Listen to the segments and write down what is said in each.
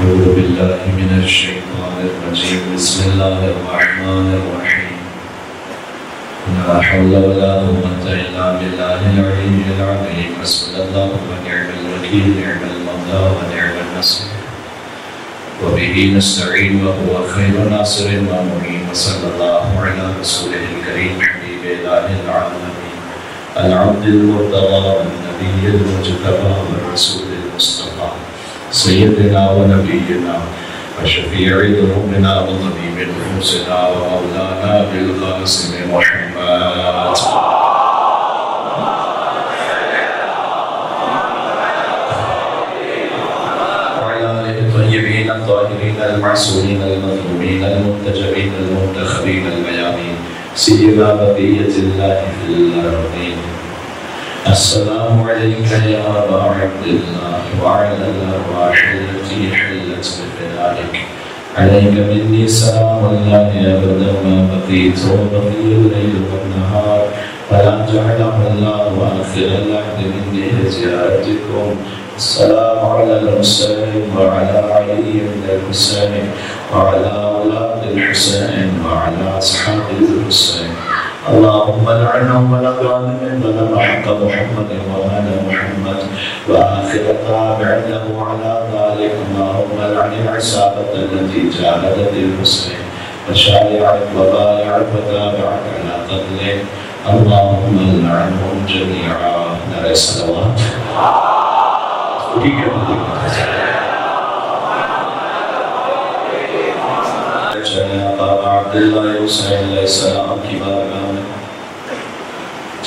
أعوذ بالله من الشيطان الرجيم بسم الله الرحمن الرحيم لا حول ولا قوة إلا بالله العلي العظيم حسبنا الله ونعم الوكيل نعم المولى ونعم النصير وبه نستعين وهو خير ناصر ومعين وصلى الله على رسوله الكريم حبيب إله العالمين العبد المرتضى والنبي المجتبى والرسول المصطفى سيدنا ونبينا وشفيع ذنوبنا وطبيب نفوسنا ومولانا بالقاسم محمد وعلى آله الطيبين الطاهرين المعصومين المظلومين المنتجبين المنتخبين الميامين سيما بقية الله في الأرضين. السلام عليك يا أبا عبد الله وعلى الأرواح التي حلت بفنائك عليك مني سلام الله أبدا ما بقيت وبقي الليل والنهار فلا جعله الله آخر العهد مني لزيارتكم. السلام على المرسلين وعلى علي بن الحسين وعلى أولاد الحسين وعلى أصحاب الحسين. اللهم لعنهم ولعنهم ولم حق محمد وآل محمد وآخر تابع له على ذلك. اللهم لعن العصابة التي جاهدت الحسين وشايعت وبايعت وتابعت على قتله. اللهم لعنهم جميعا. نرى الصلوات بابا عبد الله حسین علیہ السلام کی بارگاہ میں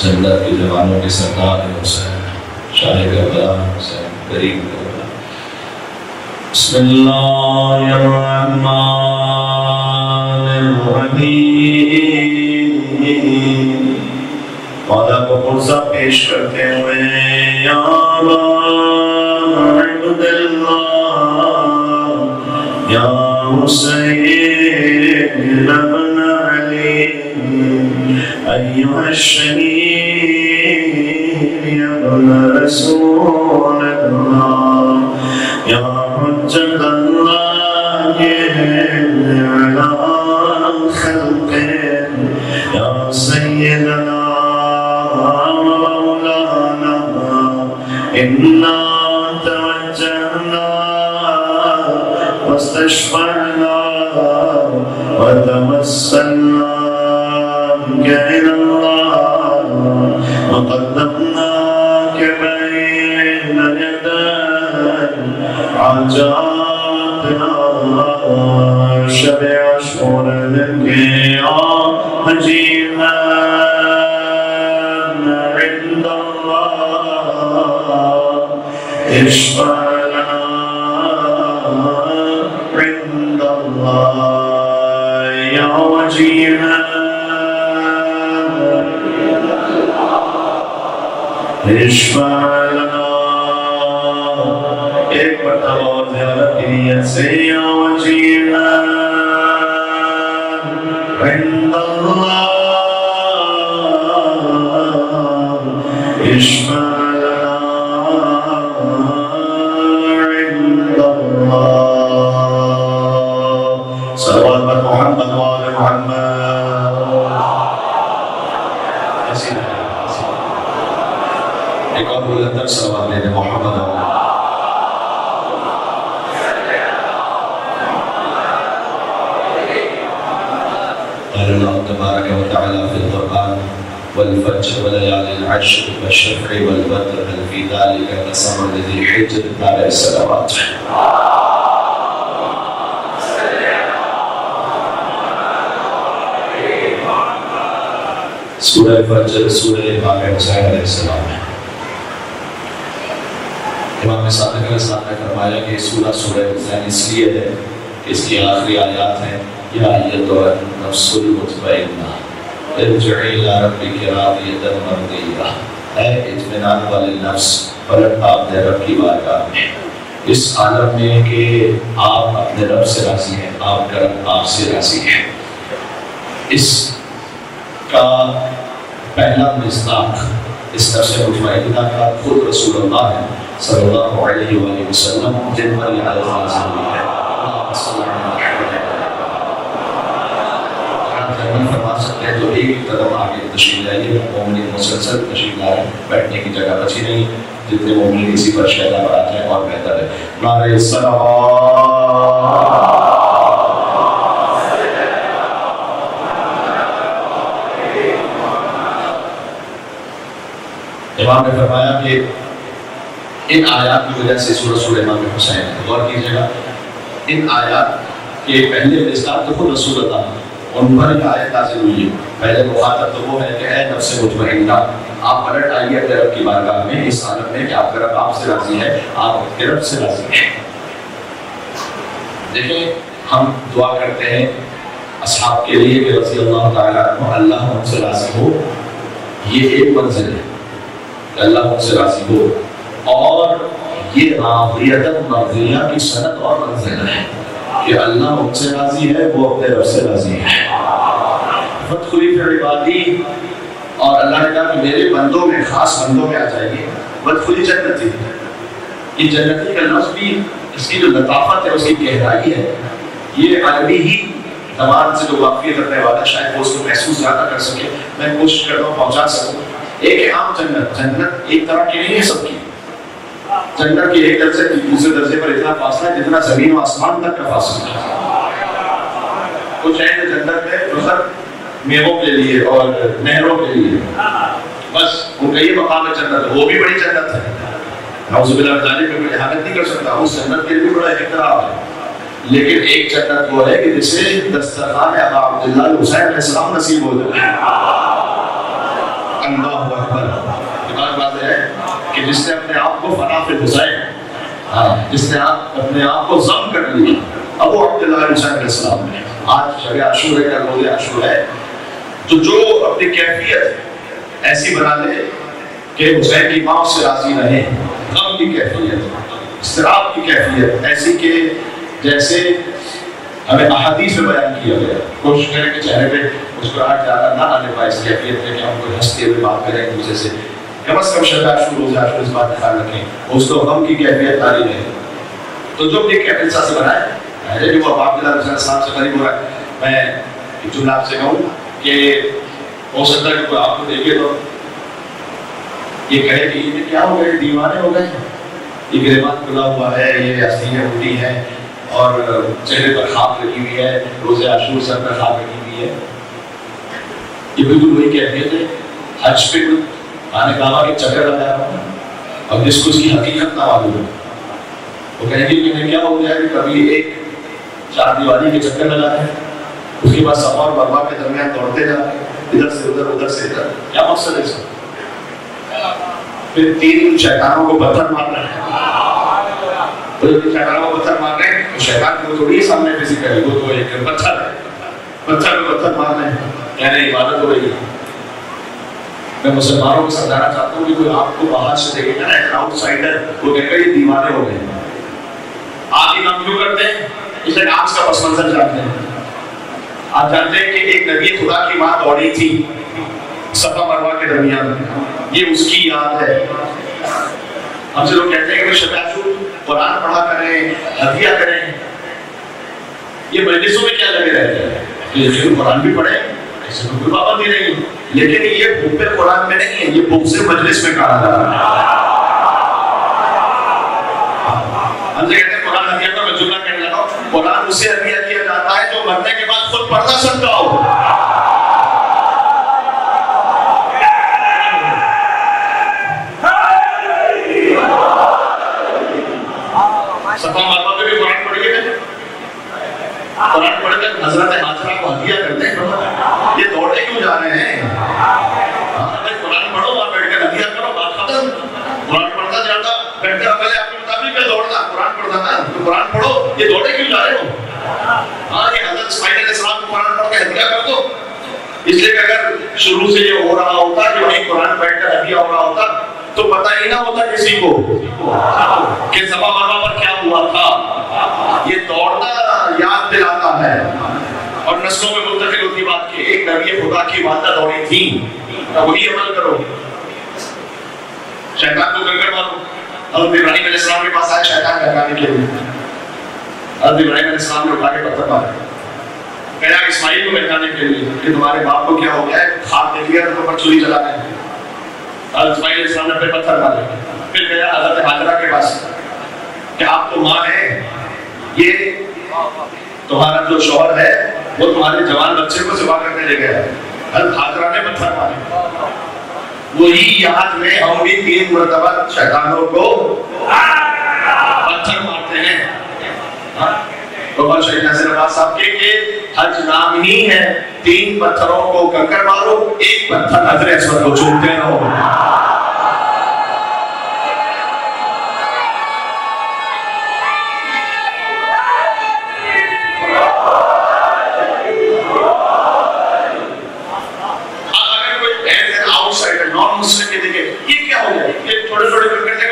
جنت کے جوانوں کے سردار حسین شاہ کربلا حسین غریب کربلا. بسم اللہ الرحمن الرحیم. مولا کو قرصہ پیش کرتے ہوئے یا عبد اللہ یا حسین ابن علی ایها الشهید یا ابن رسول اللہ یا حجت اللہ علی خلقه یا سیدنا مولانا انا توجهنا واستشفعنا وتمسلنا إلى الله وقدمناك بين يدي عجائبنا شبع شهور لك يا مجيئا عند الله اشفع عند الله يا وجيها اشفع لنا. ایک مرتبہ اور زیارت کی نیت سے یا وجیها عند الله اشفع محمد وآل محمد. ایک اور بلندر سوال لینے محمد قال الله تبارك وتعالى في القرآن والفجر وليالي العشر والشفع والوتر هل في ذلك قسم لذي حجر. عليه الصلوات. سورہ فجر سورہ امام حسین علیہ السلام ہے. امام صادق علیہ السلام نے فرمایا کہ سورہ حسین اس لیے ہے کہ اس کی آخری آیات ہیں یا ایتھا النفس المطمئنہ ارجعی الی ربک راضیۃ مرضیہ. اے اطمینان والے نفس پلٹ اپنے رب کی بارگاہ میں اس عالم میں کہ آپ اپنے رب سے راضی ہیں, آپ کا رب آپ سے راضی ہے. اس کا پہلا مصداق اس نفس مطمئنہ کا خود رسول اللہ ہے صلی اللہ علیہ وآلہ وسلم جن پر یہ آیت نازل ہوئی ہے۔ اللہم صلی اللہ علیہ وسلم فرما سکتے ہیں تو ایک قدم آگے تشریف لائیے۔ مومنین مسلسل تشریف لائیں، بیٹھنے کی جگہ بچی نہیں، جتنے مومنین اسی پر شہدا بڑھاتے ہیں اور بہتر ہے۔ نعرہ صلوات۔ امام نے فرمایا کہ ان آیات کی وجہ سے سورہ امام حسین ہے، غور کیجیے گا، ان آیات کے پہلے مصداق تو خود رسول اللہ، ان پر یہ آیت نازل ہوئی ہے۔ پہلے مخاطب تو وہ ہے کہ اے نفس مطمئنہ، آپ پلٹ آئیے اپنے رب کی بارگاہ میں اس حالت میں کہ آپ کا رب آپ سے راضی ہے، آپ کے رب سے راضی ہیں۔ دیکھیں ہم دعا کرتے ہیں اصحاب کے لیے کہ رضی اللہ تعالیٰ عنہ، اللہ ان سے راضی ہو، یہ ایک منزل ہے کہ اللہ ان سے راضی ہو، اور یہ راضیۃ مرضیہ کی سند اور منزل ہے کہ اللہ ان سے راضی ہے، وہ اپنے رب سے راضی ہے۔ فادخلی فی عبادی، اور اللہ نے کہا کہ میرے بندوں میں، خاص بندوں میں آ جائیے۔ وادخلی جنتی، یہ جنتی کا لفظ بھی اس کی جو لطافت ہے، اس کی گہرائی ہے، یہ عربی ہی زبان سے جو واقفیت رکھنے والا شاید وہ اس کو محسوس زیادہ کر سکے، میں کوشش کرتا ہوں پہنچا سکوں۔ ایک ہے عام جنت، جنت ایک طرح کی نہیں ہے سب کی، جنت کے ایک درجے سے دوسرے درجے پر اتنا فاصلہ ہے جتنا زمین و آسمان تک کا فاصلہ ہے۔ کچھ ہیں جو جنت میں جو سب میووں کے لیے اور نہروں کے لیے، بس ان کا یہ مقام ہے جنت، وہ بھی بڑی جنت ہے، نعوذ باللہ من ذالک میں کوئی احاطہ نہیں کر سکتا، اس جنت کے لیے بھی بڑا احترام ہے۔ لیکن ایک جنت وہ ہے کہ جسے دسترخوان ابا عبداللہ حسین علیہ السلام نصیب ہو جائے۔ اللہ اکبر، بات ہے کہ جس نے اپنے آپ کو فنا فی حسین، جس نے اپنے آپ کو ضم کر لیا ابو عبداللہ حسین علیہ السلام نے، آج شب عاشورہ کا روز عاشورہ ہے، تو جو اپنی کیفیت ایسی بنا لے کہ حسین کی ماں سے راضی رہے، غم کی کیفیت، اضطراب کی کیفیت ایسی کہ جیسے ہمیں احادیث میں بیان کیا گیا، کوشش کریں کہ چہرے پہ مسکراہٹ زیادہ نہ آنے پائے اس کیفیت میں کہ ہم کوئی ہنستے ہوئے بات کریں ایک دوسرے سے، کم از کم شب عاشور روز عاشور اس بات کا خیال رکھیں، اس کو غم کی کیفیت تاری رہے۔ تو جو اپنی کیفیت ساتھ سے بنائے، پہلے بھی وہ ابو عبداللہ حسین صاحب سے قریب ہو رہا ہے، میں ایک جملہ آپ سے کہوں کہ ہو سکتا ہے کہ کوئی آپ کو دیکھے تو یہ کہے کہ یہ کیا ہو گئے، دیوانے ہو گئے، یہ گریبان کھلا ہوا ہے، یہ استینیں اٹھی ہیں اور چہرے پر خاک لگی ہوئی ہے، روز عاشور سر پر خاک لگی ہوئی ہے۔ یہ بالکل وہی کیفیت ہے حج پہ خانہ کعبہ کے چکر لگایا ہوا ہے، اب جس کو اس کی حقیقت نہ معلوم ہے وہ کہیں گے کہ میں کیا ہو گیا کہ کبھی ایک چار دیواری کے چکر لگاتے ہیں، اس کے بعد صفا اور مروہ کے درمیان دوڑتے جاتے ہیں، ادھر سے ادھر ادھر سے ادھر، کیا مقصد ہے اس کا؟ پھر تین شیطانوں کو پتھر مارنا ہے، تو جب شیطانوں کو پتھر مارنے ہیں تو شیطان کو تھوڑی سامنے پہ ذکر ہے، وہ تو ایک پتھر ہے، پتھر میں پتھر مارنے ہیں، یعنی عبادت ہو رہی ہے۔ میں مسلمانوں کو سمجھانا چاہتا ہوں کہ کوئی آپ کو باہر سے دیکھے نا ایک آؤٹ سائڈر، وہ کہے گا یہ دیوانے ہو گئے، آپ یہ کام کیوں کرتے ہیں؟ اس لیے آپ اس کا پس منظر جانتے ہیں۔ آپ جانتے ہیں کہ ایک نبی خدا کی ماں دوڑی تھی صفا مروہ کے درمیان، یہ اس کی یاد ہے۔ ہم سے لوگ کہتے ہیں کہ شب عاشور قرآن پڑھا کریں، ہدیہ کریں، یہ مجلسوں میں کیا لگے رہتے ہیں کہ قرآن بھی پڑھیں، ایسے کوئی پابندی نہیں، لیکن یہ حب قرآن میں نہیں ہے، یہ حب سے مجلس میں کہا جا رہا ہے۔ ہم سے کہتے ہیں قرآن ہدیہ کا، میں جملہ کہنے لگا ہوں، قرآن اسے ہدیہ کیا جاتا ہے جو مرنے کے بعد خود پڑھ نہ سکتا ہو۔ صفا مروہ پہ بھی قرآن پڑھیے گا، قرآن پڑھ کر حضرت حاجرہ کو ہدیہ کرتے ہیں، یہ دوڑے کیوں جا رہے ہیں؟ قرآن پڑھو، وہاں بیٹھ کر ہدیہ کرو، بات ختم۔ قرآن پڑھتا جاتا، بیٹھتے وقت پہلے آپ کے مطابق میں دوڑنا، قرآن پڑھتا نا، تو قرآن پڑھو، یہ دوڑے کیوں جا رہے ہو؟ ہاں یہ حضرت اسماعیل علیہ السلام کو قرآن پڑھ کے ہدیہ کر دو، اس لیے کہ اگر شروع سے یہ ہو رہا ہوتا کہ وہیں قرآن بیٹھ کر ہدیہ ہو رہا ہوتا تو پتہ ہی نہ ہوتا کسی کو کہ صفا مروہ پر کیا ہوا تھا۔ یہ دوڑنا یاد دلاتا ہے اور نسلوں میں منتقل ہوتی بات کہ ایک نبی خدا کی والدہ دوڑی تھی، وہی عمل کرو، شیطان کو کنکر مارو۔ حضرت ابراہیم علیہ السلام کے پاس آئے شیطان بہکانے کے لیے. حضرت ابراہیم علیہ السلام نے اٹھا کے پتھر مارا. کہا اسماعیل کو بہکانے کے لیے کہ تمہارے باپ کو کیا ہو گیا ہے, خاک دے دیا تو پر چھری چلا رہے ہیں. حضرت اسماعیل علیہ السلام نے پھر پتھر مارے. پھر گیا حضرت ہاجرہ کے پاس کہ آپ تو ماں ہیں, یہ تمہارا جو شوہر ہے وہ تمہارے جوان بچے کو ذبح کرنے لے گیا ہے. حضرت ہاجرہ نے پتھر مارے. وہی یاد میں ہم بھی 3 مرتبہ شیطانوں کو پتھر مارتے ہیں. بابا شیخ ناصر عباس صاحب کے حج نام ہی ہے 3 پتھروں کو کنکر مارو, 1 پتھر حجر اسود کو چومتے رہو.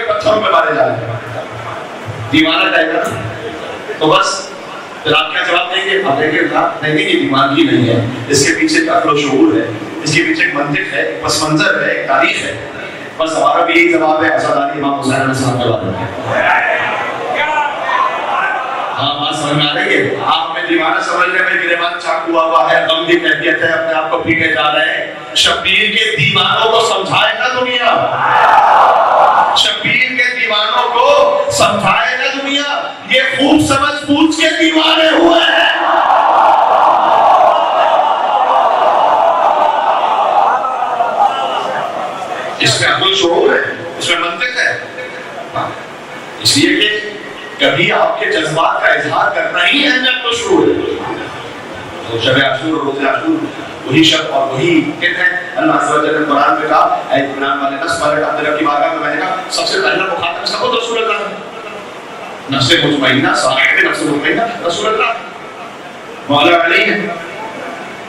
پتھروں پہ مارے جا رہے ہیں, دیوانہ ٹائپ ہے. تو بس پھر آپ کیا جواب دیں گے؟ آپ دیں گے نہیں یہ دیوانگی نہیں ہے, اس کے پیچھے عقل و شعور ہے, اس کے پیچھے ایک منطق ہے, ایک پس منظر ہے, ایک تاریخ ہے. بس ہمارا بھی یہی جواب ہے عزاداری امام حسین علیہ السلام کے بارے میں. ہاں بات سمجھ میں آ رہی ہے؟ آپ میں دیوانہ سمجھنے میں گریبان چاک ہوا ہے, غم کی کیفیت ہے, اپنے آپ کو پیٹے جا رہے ہیں. شبیر کے دیوانوں کو سمجھائے نا دنیا, شبیر کے دیوانوں کو سمجھائے نا دنیا. یہ خوب سمجھ پوچھ کے دیوانے ہوئے ہیں. اس میں عقل شعور ہے, اس میں منطق ہے. اس لیے کہ کبھی آپ کے جذبات کا اظہار کرنا ہی ہے عقل و شعور ہے. تو شب عاشور اور روز عاشور وہی شب اور وہی دن ہے. اللہ عز و جل نے قرآن میں کہا اے اطمینان والے نفس والے عبد رب کی بارگاہ میں میں نے کہا سب سے پہلا مخاطب اس کا خود رسول اللہ ہے. نفس مطمئنہ, صاحب نفس مطمئنہ رسول اللہ مولا علی ہے.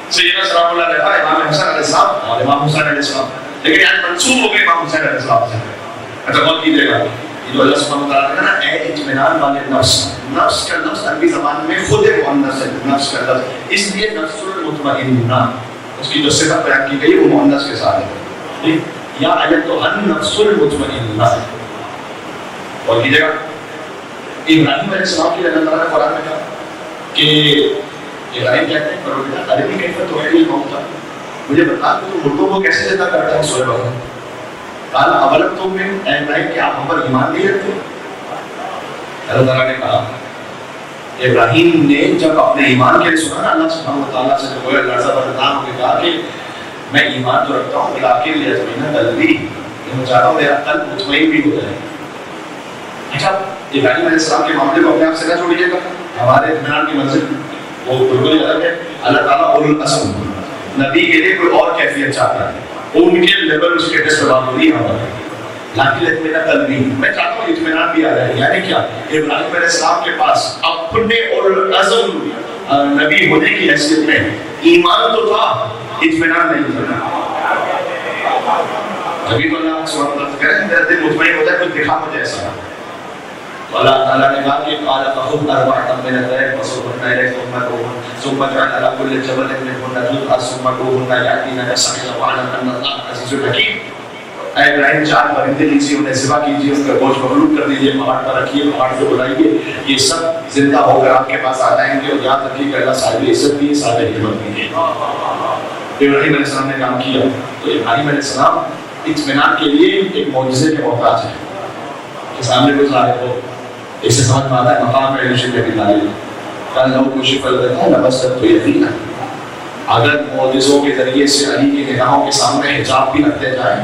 سیدنا سلام اللہ علیہ امام حسن علیہ السلام اور امام حسین علیہ السلام, لیکن یہاں منسوب ہو گئے امام حسین علیہ السلام سے. اچھا غور کیجیے گا, یہ جو اللہ سبحانہ وتعالیٰ نے کہا نا اے اطمینان والے نفس, نفس کا لفظ عربی زبان میں خود مؤنث ہے. نفس کا لفظ اس لیے نفس المطمئنہ اس کی جو صفت بیان کی گئی وہ مؤنث کے ساتھ ہے. یا ایتھا النفس المطمئنہ. اور کیجیے گا ابراہیم علیہ السلام کی اللہ تعالیٰ نے قرآن میں کہا کہ ابراہیم کہتے ہیں پروردگار ارنی کیف تحیی الموتیٰ, مجھے بتا کہ تو مردوں کو کیسے زندہ کرتا ہے. سورہ بقرہ. قال اولم تؤمن, اے ابراہیم کیا آپ ہم پر ایمان نہیں رکھتے؟ اللہ تعالیٰ نے کہا ابراہیم نے جب اپنے ایمان کے لیے سنا نا اللہ سبحانہ وتعالیٰ سے جو لرزہ بردان ہو کے کہا کہ میں ایمان تو رکھتا ہوں لیکن لیطمئن قلبی, میں چاہتا ہوں میرا قلب مطمئن بھی ہو جائے. اچھا ابراہیم علیہ السلام کے معاملے کو اپنے آپ سے نہ چھوڑیے گا, ہمارے اطمینان کی منزل وہ بالکل الگ ہے. اللہ تعالیٰ اولو العزم نبی کے لیے کوئی اور کیفیت چاہتا ہے, ان کے لیول اس کے ٹیسٹ پر بات ہو رہی ہے ہمارے. لیکن اطمینان قلبی, میں چاہتا ہوں اطمینان بھی آ جائے. یعنی کیا ابراہیم علیہ السلام کے پاس اپنے اولو العزم نبی ہونے کی حیثیت میں ایمان تو تھا, اطمینان نہیں تھا. کبھی تو اللہ سبحانہ وتعالیٰ کہہ رہے ہیں میرا دل مطمئن ہوتا ہے کچھ دکھا مجھے ایسا. اللہ تعالیٰ نے کہا کہ قال فخذ أربعة من الطير فصرهن إليك ثم اجعل على كل جبل منهن جزءا ثم ادعوهن يأتينك سعيا واعلم أن الله عزيز حكيم. اے ابراہیم 4 پرندے لیجیے, انہیں ذبح کیجیے, ان کا گوشت مخلوط کر دیجیے, پہاڑ پر رکھیے, پہاڑ سے بلائیے, یہ سب زندہ ہو کر آپ کے پاس آ جائیں گے. اور یاد رکھیے کہ اللہ صاحب عزت بھی ہے, صاحب حکمت بھی ہے. ابراہیم علیہ السلام نے کام کیا. تو ابراہیم علیہ السلام اطمینان کے لیے ایک معجزے کے محتاج ہیں کہ سامنے کوئی ظاہر ہو. اس سے سمجھ میں آتا ہے مقام علم شدت بالله قال لو كشف الغطاء لبصرت يقينا. اگر معجزوں کے ذریعے سے علی کی نگاہوں کے سامنے حجاب بھی رکھتے جائیں,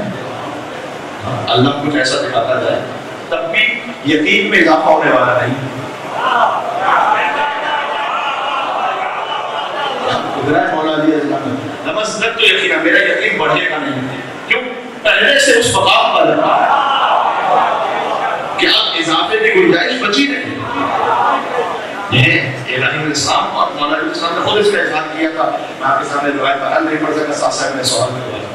اللہ کچھ ایسا دکھاتا جائے, تب بھی یقین میں اضافہ ہونے والا نہیں. قدرت مولا علی لبصرت تو یقینا, میرا یقین بڑھے گا نہیں. کیوں؟ پہلے سے اس مقام پر کہ اب اضافے کی گنجائش بچی نہیں. یہ ابراہیم علیہ السلام اور مولا علیہ السلام نے خود اس کا اظہار کیا تھا. میں آپ کے سامنے روایت بیان نہیں پڑھ سکتا, ساتھ صاحب نے سوال کروایا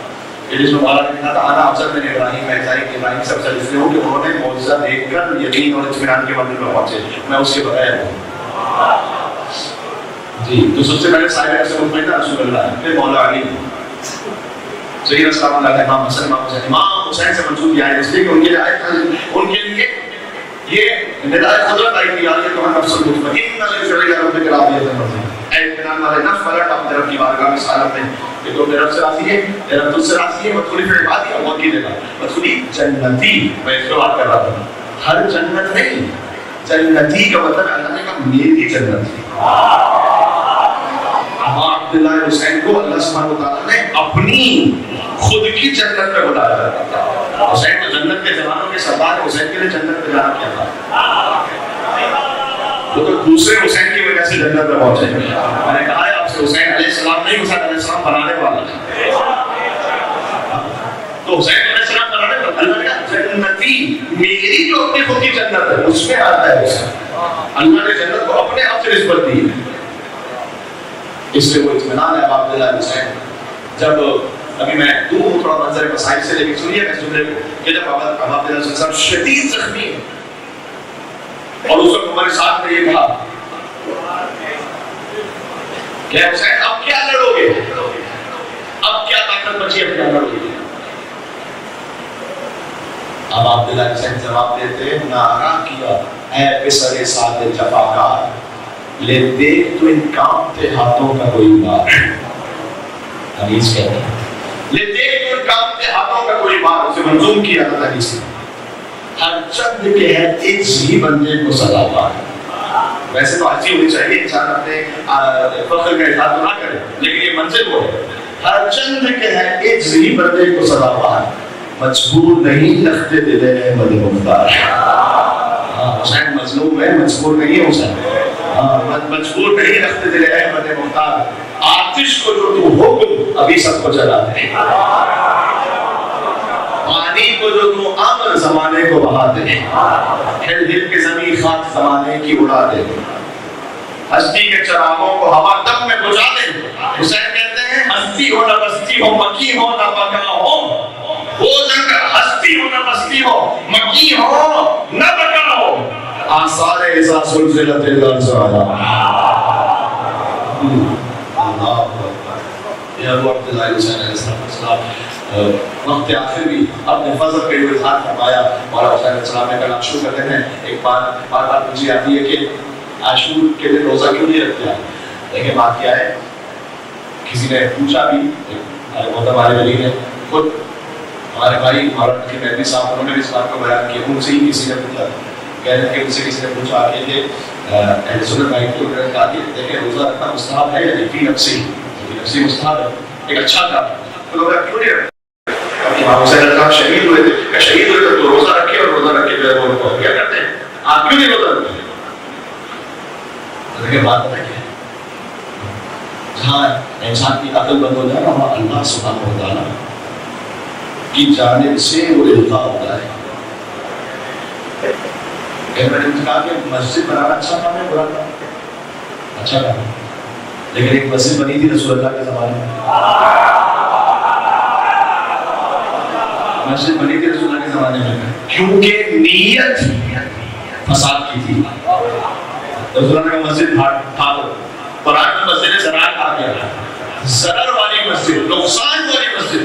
کہ جس میں مولا نے کہا تھا انا افضل من ابراہیم, میں ابراہیم سے افضل اس لیے ہوں کہ انہوں نے معجزہ دیکھ کر یقین اور اطمینان کے منزل پر پہنچے, میں اس کے بغیر ہوں. جی تو سب سے پہلے صاحب سے مطمئن رسول اللہ ہے, پھر مولا علی. سیدنا سلام اللہ علیہ امام حسن, امام حسین سے منسوب کیا ہے اس لیے کہ ان کے لیے یہ ندائے حضرت آئی تھی آئیے تو نفس المطمئن لرجوع الی ربک راضیۃ مرضیہ، اے اطمینان والے نفس پلٹ اپنے رب کی بارگاہ میں سالم میں کہ تو میرے رب سے راضی ہے، میرا رب تجھ سے راضی ہے، مدخولی فی عبادی، اللہ کی جگہ مدخولی جنتی، میں اس کو بات کر رہا تھا، ہر جنت نہیں، جنتی کا مطلب اللہ نے کہا میری جنت ہے۔ ابا عبداللہ حسین کو اللہ سبحانہ وتعالیٰ نے اپنی خود کی جنت میں بلایا تھا۔ حسین کو جنت کے جوانوں کے سردار حسین کے لیے جنت میں جانا کیا تھا، وہ تو دوسرے حسین کی وجہ سے جنت میں پہنچے۔ میں نے کہا ہے آپ سے حسین علیہ السلام نہیں، حسین علیہ السلام بنانے والا ہے، تو حسین علیہ السلام بنانے والا، اللہ نے کہا جنتی میری جو اپنی خود کی جنت ہے اس میں آتا ہے حسین، اللہ نے جنت کو اپنے آپ سے نسبت دی ہے، اس لیے وہ اطمینان ہے ابا عبداللہ حسین۔ جب ابھی میں دور ہوں تھوڑا منظر مسائل سے، لیکن سنیے میں جملے کو کہ جب ابا عبداللہ حسین صاحب شدید زخمی ہے اور اس وقت ہمارے ساتھ میں یہ کہا کہ حسین اب کیا لڑو گے، اب کیا طاقت بچی ہے، اپنا لڑو گے؟ اب عبداللہ حسین جواب دیتے نعرہ کیا اے پسر سعد جفاکار، لے دیکھ تو ان کانپتے ہاتھوں کا کوئی بار، حدیث کہتے ہیں لے دیکھ تو ان کانپتے ہاتھوں کا کوئی بار، اسے منظوم کیا تھا حدیث میں، ہر چند کے ہے ایک ہی بندے کو سزا پائے۔ ویسے تو حاجی ہونی چاہیے، انسان اپنے فخر کا اظہار تو نہ کرے، لیکن یہ منزل وہ ہے ہر چند کے ہے ایک ہی بندے کو سزا پائے، مجبور نہیں لختے دلے احمد مختار۔ حسین مظلوم ہے، مجبور نہیں ہے حسین، مجبور نہیں لختے دلے احمد مختار، آتش کو جو تو حکم ابھی سب کو جلا دے، پانی کو جو تو امر زمانے کو بہا دے، ہل ہل کے زمین خاک زمانے کی اڑا دے، ہستی کے چراغوں کو ہوا دم میں بجھا دے۔ حسین کہتے ہیں ہستی ہو نہ بستی ہو، مکی ہو نہ بقا ہو، وہ جنگ ہستی ہو نہ بستی ہو، مکی ہو نہ بقا ہو، آثار اذا زلزلت الارض اللہ اکبر۔ یہ ابو عبداللہ حسین علیہ السلام وقت آخر بھی اپنے فضل پہ جو اظہار فرمایا، مولا حسین علیہ السلام نے کل شروع کرتے ہیں، ایک بار مجھے آتی ہے کہ عاشور کے دن روزہ کیوں نہیں رکھتے ہیں؟ لیکن بات کیا ہے، کسی نے پوچھا بھی، ہمارے ولی نے خود ہمارے بھائی مولانا کے مہدی صاحب انہوں نے بھی اس بات کو بیان کیا، ان سے ہی کسی نے پوچھا، کہہ رہے کہ ان سے کسی نے پوچھا کہ اہل سنت بھائی کو انہوں نے کہا کہ دیکھیں روزہ رکھنا مستحب ہے یا فی نفسی مستحب ہے، ایک اچھا کام، تو لوگ کیوں نہیں رکھتے؟ امام حسین علیہ السلام شہید ہوئے تھے کہ شہید ہوئے تو روزہ رکھے، اور روزہ رکھ کے جو ہے وہ کیا کرتے ہیں، آپ کیوں نہیں روزہ رکھتے؟ لیکن بات پتہ کیا ہے، جہاں انسان کی عقل بند ہو جائے نا، وہاں اللہ سبحانہ و تعالیٰ کی جانب سے وہ القاء ہوتا ہے۔ میں نے کہا کہ مسجد بنانا اچھا کام ہے، برا کام ہے؟ اچھا کام ہے، لیکن ایک مسجد بنی تھی رسول اللہ کے زمانے میں، مسجد بنی تھی رسول اللہ کے زمانے میں، کیونکہ نیت فساد کی تھی۔ رسول اللہ کا مسجد تھا، قرآن میں مسجد زرار آ گیا، ضرر والی مسجد، نقصان والی مسجد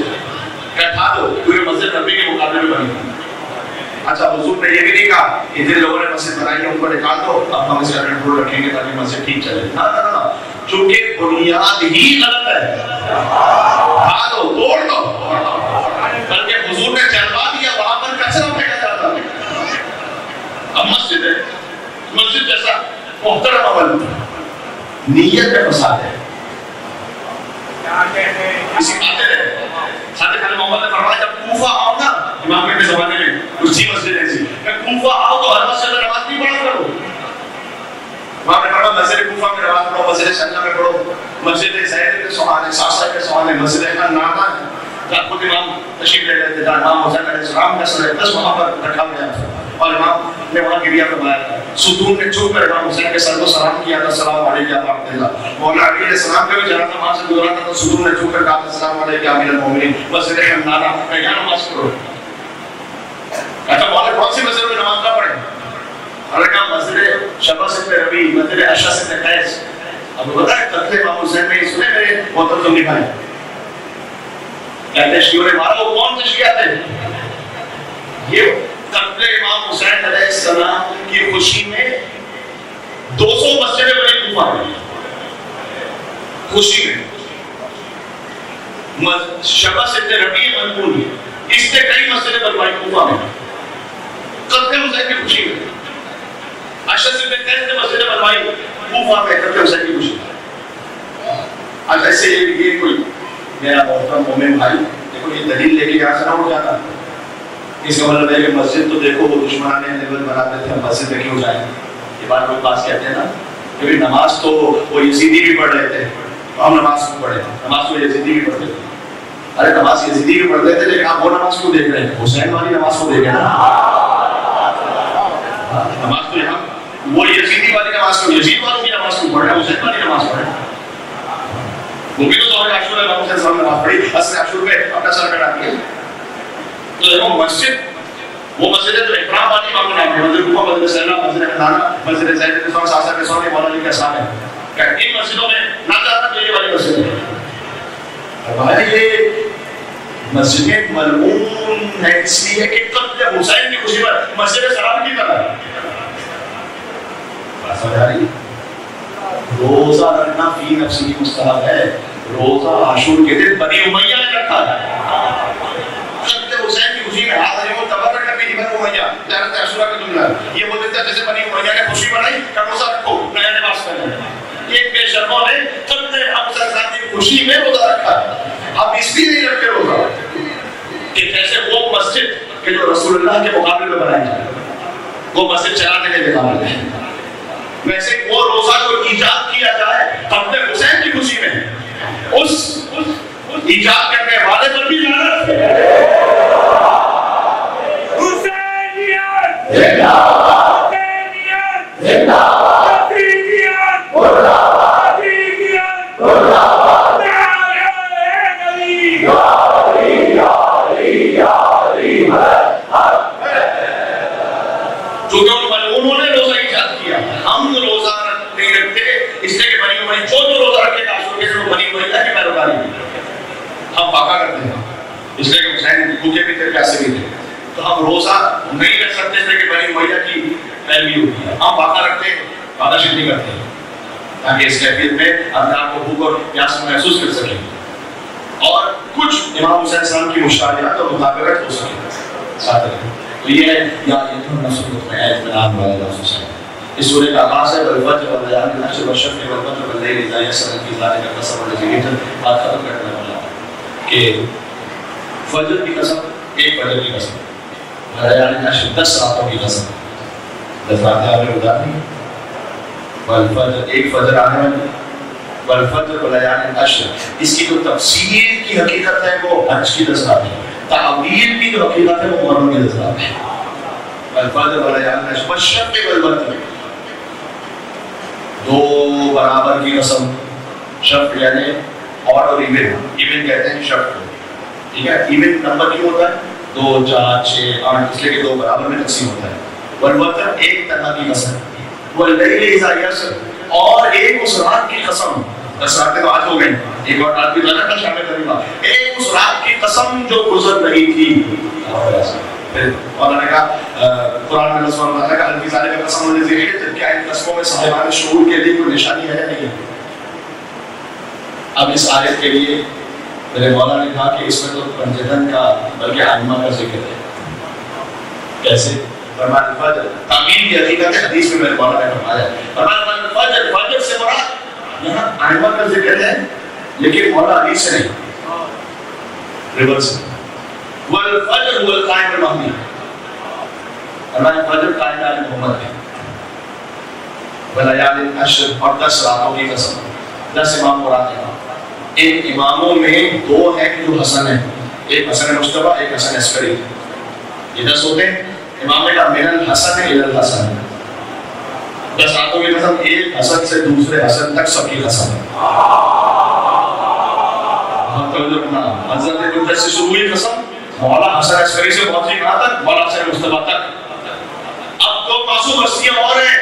کا تھا، تو پورے مسجد نبی کے مقابلے میں بنی تھی۔ اچھا حضور نے یہ بھی نہیں کہا کہ جن لوگوں نے مسجد بنائی ہے ان کو نکال دو، اب ہم اسے کنٹرول رکھیں گے تاکہ مسجد ٹھیک چلے، نہ نہ نہ، چونکہ بنیاد ہی غلط ہے، اٹھا دو، توڑ دو، بلکہ حضور نے چلوا دیا، وہاں پر کچرا پھینکا جاتا ہے۔ اب مسجد ہے، مسجد جیسا محترم عمل نیت میں فساد ہے، اسی باتیں ہیں صادق علیہ محمد نے فرمایا جب کوفہ آؤ نا، امام کے زمانے میں کچھ سی مسجد ایسی کہ کوفہ آؤ تو ہر مسجد میں نماز نہیں پڑھا کرو، امام نے فرمایا مسجد کوفہ میں نماز پڑھو، مسجد شنہ میں پڑھو، مسجد زید کے سہانے، ساسا کے سہانے، مسجد خنانہ جہاں خود امام تشریف لے گئے تھے، جہاں امام حسین علیہ السلام کا سر اقدس وہاں پر رکھا گیا تھا، اور امام نے وہاں گریا فرمایا تھا، ستون نے چھپ کر امام حسین کے سر کو سلام کیا تھا، السلام علیکم ابا عبداللہ۔ مولا علی علیہ السلام کا بھی جنازہ وہاں سے گزرا تھا، تو ستون نے چھپ کر کہا السلام علیکم امیر المومنین، مسجد حنانہ میں یہاں نماز پڑھو۔ کہتا مولا کون سی مسجد میں نماز نہ پڑھیں؟ اور کہا مسجد شبس ابن ربیع، مسجد اشعث ابن قیس۔ اب بتا ہے قتل امام حسین میں اس نے میرے محترم نبھائے، کہتے ہیں شیعوں نے مارا، وہ کون سے شیعہ تھے؟ یہ قتل امام حسین علیہ السلام کی خوشی میں 200 مسجدیں بنی کوفہ میں، خوشی میں شبہ سے ربیع منقول اس نے کئی مسجدیں بنوائی کوفہ میں قتل حسین کی خوشی میں، اشد سے قیس نے مسجدیں بنوائی کوفہ میں قتل حسین کی خوشی میں۔ آج ایسے یہ کوئی میرا محترم مومن بھائی دیکھو یہ دلیل لے کے یہاں سے نہ اٹھ جاتا، اس کا مطلب ہے کہ مسجد تو دیکھو وہ دشمنان لیول بناتے تھے، مسجد میں کیوں جائیں؟ یہ بات کوئی پاس کہتے ہیں نا کہ نماز تو وہ یزیدی بھی پڑھ رہے تھے، ہم نماز کیوں پڑھے؟ نماز تو یزیدی بھی پڑھتے تھے۔ ارے نماز یزیدی بھی پڑھتے تھے لیکن آپ وہ نماز کیوں دیکھ رہے ہیں؟ حسین والی نماز کو دیکھیں نا، نماز تو یہاں وہ یزیدی والی نماز کو، یزید والوں کی نماز کیوں پڑھ رہے ہیں؟ حسین والی نماز پڑھیں۔ وہ بھی تو ظہر عاشور ہے، امام حسین صاحب نے نماز پڑھی، عصر عاشور میں اپنا سر کٹا دیا۔ تو دیکھو مسجد وہ مسجد ہے تو احرام والی امام کا نام ہے، مسجد کوفہ، مسجد سینا، مسجد حنانہ، مسجد زید بن ثابت، ساسا کے سونے مولا علی کے سامنے کہ ان مسجدوں میں نہ جانا تو یہ والی مسجد ہے۔ ہمارے یہ مسجدیں ملعون ہے اس لیے کہ قتل حسین کی خوشی پر مسجد سلام کی طرح سمجھ آ رہی؟ روزہ رکھنا فی نفسی مستحب ہے، روزہ عاشور کے دن بنی امیہ نے رکھا ہے۔ قتل حسین کی خوشی میں ہاتھ ہے وہ تبرک نبی بنی امیہ، زیارت عاشورہ کا جملہ ہے۔ یہ وہ دن تھا جیسے بنی امیہ نے خوشی منائی کہ روزہ رکھو، نیا لباس پہنو۔ یہ بے شرموں نے قتل حمزہ کی خوشی میں روزہ رکھا ہے۔ ہم اس لیے نہیں رکھتے روزہ کہ کیسے وہ مسجد کہ جو رسول اللہ کے مقابلے میں بنائی جائے، وہ مسجد چلانے کے مقابلے میں، ویسے وہ روزہ کو ایجاد کیا جائے قتل حسین کی خوشی میں، اس ایجاد کرنے والے پر بھی لعنت ہے۔ حسینیت زندہ باد، حسینیت زندہ باد، حسینیت مردہ باد، حسینیت مردہ باد، نعرہ علی یا علی یا علی یا علی جو انہوں نے روزہ ایجاد کیا، ہم روزہ نہیں رکھتے اس لیے کہ بنی امیہ جو روزہ رکھے گا عاشور کے دن وہ بنی امیہ کی پیروکاری ہم پاکا کرتے ہیں، اس لیے کہ حسین بھوکے بھی تھے پیاسے بھی تھے، تو ہم روزہ نہیں رکھ سکتے اس لیے کہ بنی امیہ کی پیروی ہوتی ہے، ہم پاکا رکھتے ہیں، پاکا شدی کرتے ہیں تاکہ اس کیفیت میں اپنے آپ کو بھوک اور پیاس محسوس کر سکیں اور کچھ امام حسین السلام کی مشاہدات اور مطابقت ہو سکے ساتھ رکھیں۔ تو یہ ہے یا النفس اطمئنان والا لفظ حسین۔ اس سورہ کا آغاز ہے والفجر واللیالِ العشر والشفع والقمر واللیل اذا یسر فی ذلک القسم الذی یجر، بات ختم کرنے والا کہ فجر کی قسم، ایک فجر کی قسم، واللیالِ العشر 10 راتوں کی قسم، 10 راتیں آپ نے گزار دی، والفجر ایک فجر آنے والی، والفجر واللیالِ العشر، اس کی جو تفسیر کی حقیقت ہے وہ حج کی 10 راتیں، تعبیر کی جو حقیقت ہے وہ محرم کی 10 راتیں، والفجر واللیالِ العشر والشفع والوتر، دو برابر کی قسم، شفع یعنی اور ایون، ایون کہتے ہیں شفع کو، ٹھیک ہے، ایون نمبر کیوں ہوتا ہے 2 4 6 8 اس لیے کہ دو برابر میں تقسیم ہوتا ہے، والوتر ایک تنہا کی قسم، واللیل اذا یسر اور ایک اس رات کی قسم، 10 راتیں تو آج ہو گئی، ایک اور رات بھی لانا تھا شام تقریبا، ایک اس رات کی قسم جو گزر رہی تھی، پھر مولانا نے کہا قرآن میں رسول اللہ نے کہا الفی ذالک القسم الذی یجر، کیا ان قسموں میں صاحبان شعور کے لیے کوئی نشانی ہے نہیں؟ اب اس آیت کے لیے میرے مولا نے کہا کہ اس میں تو پنجتن کا بلکہ ائمہ کا ذکر ہے، کیسے؟ فرمان الفجر تعبیر کی حقیقت حدیث میں میرے مولا نے فرمایا، فرمان الفجر، فجر سے مراد یہاں ائمہ کا ذکر ہے لیکن مولا علی سے نہیں، ریورس، والفجر هو القائم المهدی، فرمان فجر قائم آل محمد ہے، واللیالِ العشر اور 10 راتوں کی قسم، 10 امام مراد ہیں، ان اماموں میں 2 ہیں جو حسن ہیں، ایک حسن مجتبیٰ ایک حسن عسکری، یہ 10 ہوتے ہیں، امام نے کہا من الحسن الى الحسن، 10 راتوں کی قسم، ایک حسن سے دوسرے حسن تک سب کی قسم ہے، حضرت قدس سے شروع ہوئی قسم، مولا حسن عسکری سے بہت سی کہا تک، مولا حسن مجتبیٰ تک، اب 2 معصوم ہستیاں اور ہیں،